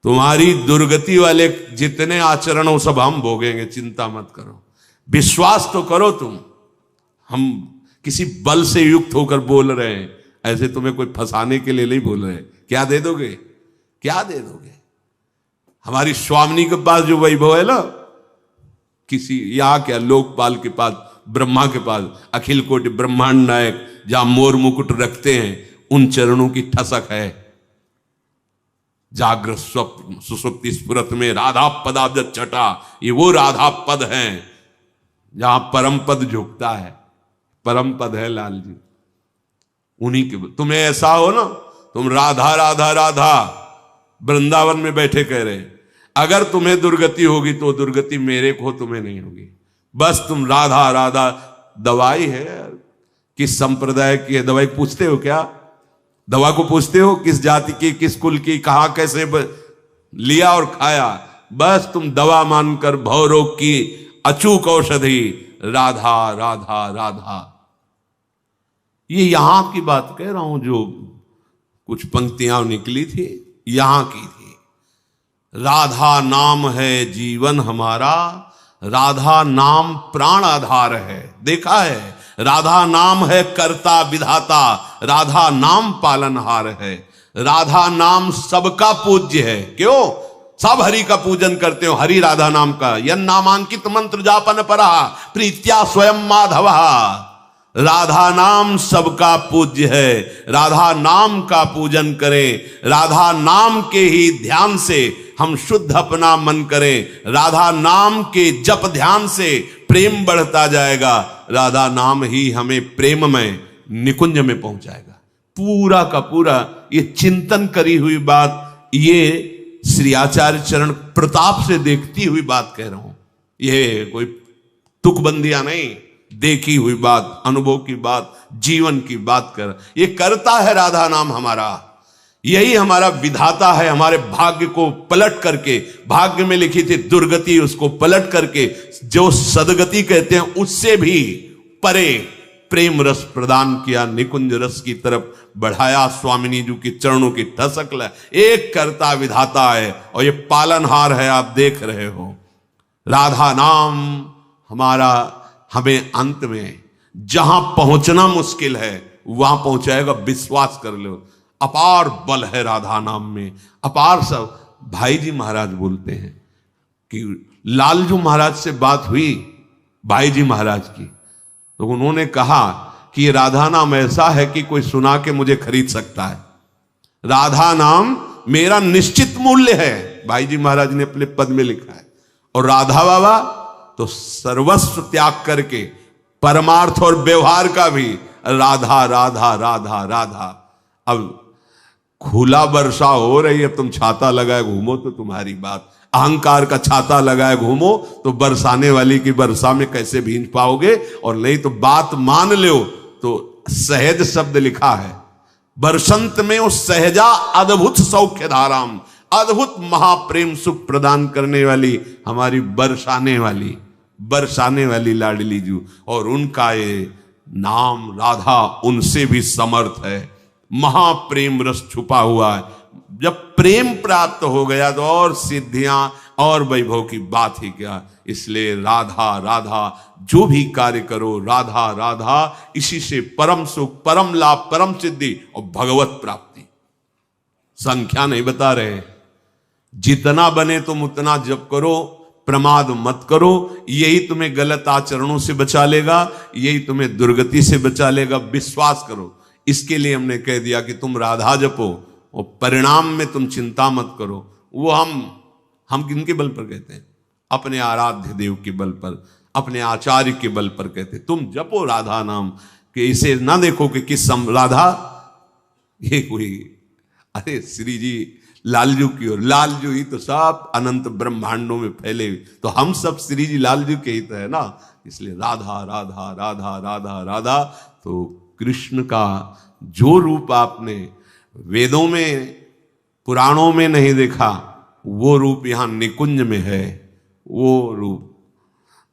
तुम्हारी दुर्गति वाले जितने आचरण हो सब हम भोगेंगे, चिंता मत करो। विश्वास तो करो तुम, हम किसी बल से युक्त होकर बोल रहे हैं, ऐसे तुम्हें कोई फंसाने के लिए नहीं बोल रहे। क्या दे दोगे? क्या दे दोगे? हमारी स्वामिनी के पास जो वैभव है ना, किसी यहां क्या लोकपाल के पास, ब्रह्मा के पास, अखिल कोटि ब्रह्मांड नायक जहां मोर मुकुट रखते हैं, उन चरणों की ठसक है। जागृत स्वप्न सुसुप्ति स्फुरत में राधा पदाब्ज छटा, ये वो राधा पद हैं जहां परम पद झुकता है। परम पद है लाल जी, उन्हीं के। तुम्हें ऐसा हो ना, तुम राधा राधा राधा वृंदावन में बैठे कह रहे, अगर तुम्हें दुर्गति होगी तो दुर्गति मेरे को, तुम्हें नहीं होगी। बस तुम राधा राधा, दवाई है किस संप्रदाय की है? दवाई पूछते हो क्या? दवा को पूछते हो किस जाति की, किस कुल की, कहां कैसे लिया और खाया? बस तुम दवा मानकर भव रोग की अचूक औषधि राधा राधा राधा। ये यहां की बात कह रहा हूं, जो कुछ पंक्तियां निकली थी यहां की थी। राधा नाम है जीवन हमारा, राधा नाम प्राण आधार है। देखा है, राधा नाम है कर्ता विधाता, राधा नाम पालनहार है। राधा नाम सबका पूज्य है। क्यों? सब हरि का पूजन करते हो, हरि राधा नाम का। यन नामांकित मंत्र जापन परा प्रीत्या स्वयं माधव। राधा नाम सबका पूज्य है, राधा नाम का पूजन करें, राधा नाम के ही ध्यान से हम शुद्ध अपना मन करें, राधा नाम के जप ध्यान से प्रेम बढ़ता जाएगा, राधा नाम ही हमें प्रेम में निकुंज में पहुंचाएगा। पूरा का पूरा ये चिंतन करी हुई बात, ये श्री आचार्य चरण प्रताप से देखती हुई बात कह रहा हूं। ये कोई तुकबंदियां नहीं, देखी हुई बात, अनुभव की बात, जीवन की बात कर। ये करता है राधा नाम हमारा, यही हमारा विधाता है। हमारे भाग्य को पलट करके, भाग्य में लिखी थी दुर्गति, उसको पलट करके जो सदगति कहते हैं उससे भी परे प्रेम रस प्रदान किया, निकुंज रस की तरफ बढ़ाया। स्वामिनी जी की चरणों की ठसक ल एक करता विधाता है और ये पालनहार है। आप देख रहे हो, राधा नाम हमारा हमें अंत में जहां पहुंचना मुश्किल है वहां पहुंचाएगा, विश्वास कर लो। अपार बल है राधा नाम में, अपार। सब भाई जी महाराज बोलते हैं कि लालजू महाराज से बात हुई भाई जी महाराज की, तो उन्होंने कहा कि ये राधा नाम ऐसा है कि कोई सुना के मुझे खरीद सकता है। राधा नाम मेरा निश्चित मूल्य है, भाई जी महाराज ने अपने पद में लिखा है। और राधा बाबा तो सर्वस्व त्याग करके परमार्थ और व्यवहार का भी राधा राधा राधा राधा। अब खुला वर्षा हो रही है, तुम छाता लगाए घूमो तो तुम्हारी बात, अहंकार का छाता लगाए घूमो तो बरसाने वाली की वर्षा में कैसे भींज पाओगे? और नहीं तो बात मान लो तो सहज शब्द लिखा है, बरसंत में उस सहजा अद्भुत सौख्य धाराम, अद्भुत महाप्रेम सुख प्रदान करने वाली हमारी बरसाने वाली लाडली जू। और उनका ये नाम राधा उनसे भी समर्थ है। महाप्रेम रस छुपा हुआ है। जब प्रेम प्राप्त हो गया तो और सिद्धियां और वैभव की बात ही क्या। इसलिए राधा राधा जो भी कार्य करो, राधा राधा, इसी से परम सुख, परम लाभ, परम सिद्धि और भगवत प्राप्ति। संख्या नहीं बता रहे, जितना बने तुम उतना जप करो, प्रमाद मत करो। यही तुम्हें गलत आचरणों से बचा लेगा, यही तुम्हें दुर्गति से बचा लेगा। विश्वास करो। इसके लिए हमने कह दिया कि तुम राधा जपो और परिणाम में तुम चिंता मत करो। वो हम किनके बल पर कहते हैं? अपने आराध्य देव के बल पर, अपने आचार्य के बल पर कहते हैं। तुम जपो राधा नाम, कि इसे ना देखो कि किस राधा ये कोई, अरे श्री जी लालजू की ओर। लालजू ही तो सब अनंत ब्रह्मांडों में फैले हुए, तो हम सब श्री जी लालजू के ही तो है ना, इसलिए राधा राधा राधा राधा राधा। तो कृष्ण का जो रूप आपने वेदों में पुराणों में नहीं देखा, वो रूप यहां निकुंज में है। वो रूप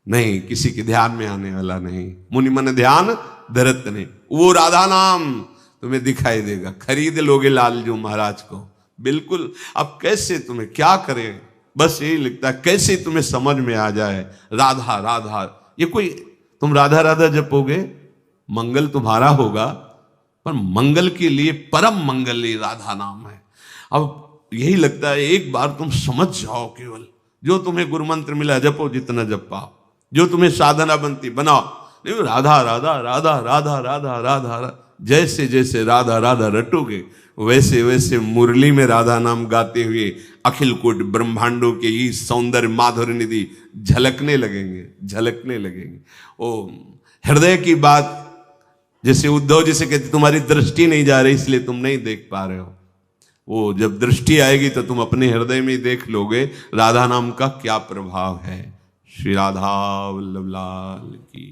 नहीं, किसी के ध्यान में आने वाला नहीं। मुनि मन ध्यान धरत नहीं, वो राधा नाम तुम्हें दिखाई देगा। खरीद लोगे लालजू महाराज को, बिल्कुल। अब कैसे तुम्हें क्या करें, बस यही लगता है कैसे तुम्हें समझ में आ जाए राधा राधा। ये कोई तुम राधा राधा जपोगे, मंगल तुम्हारा होगा, पर मंगल के लिए परम मंगल ये राधा नाम है। अब यही लगता है एक बार तुम समझ जाओ, केवल जो तुम्हें गुरु मंत्र मिला जपो, जितना जप पाओ, जो तुम्हें साधना बनती बनाओ। नहीं, राधा राधा राधा राधा राधा राधा, जैसे जैसे राधा राधा रटोगे वैसे वैसे मुरली में राधा नाम गाते हुए अखिल कोटि ब्रह्मांडों के ही सौंदर्य माधुर्य निधि झलकने लगेंगे, झलकने लगेंगे। ओ हृदय की बात, जैसे उद्धव जी से कहते तुम्हारी दृष्टि नहीं जा रही इसलिए तुम नहीं देख पा रहे हो, वो जब दृष्टि आएगी तो तुम अपने हृदय में देख लोगे राधा नाम का क्या प्रभाव है। श्री राधा वल्लभ लाल की।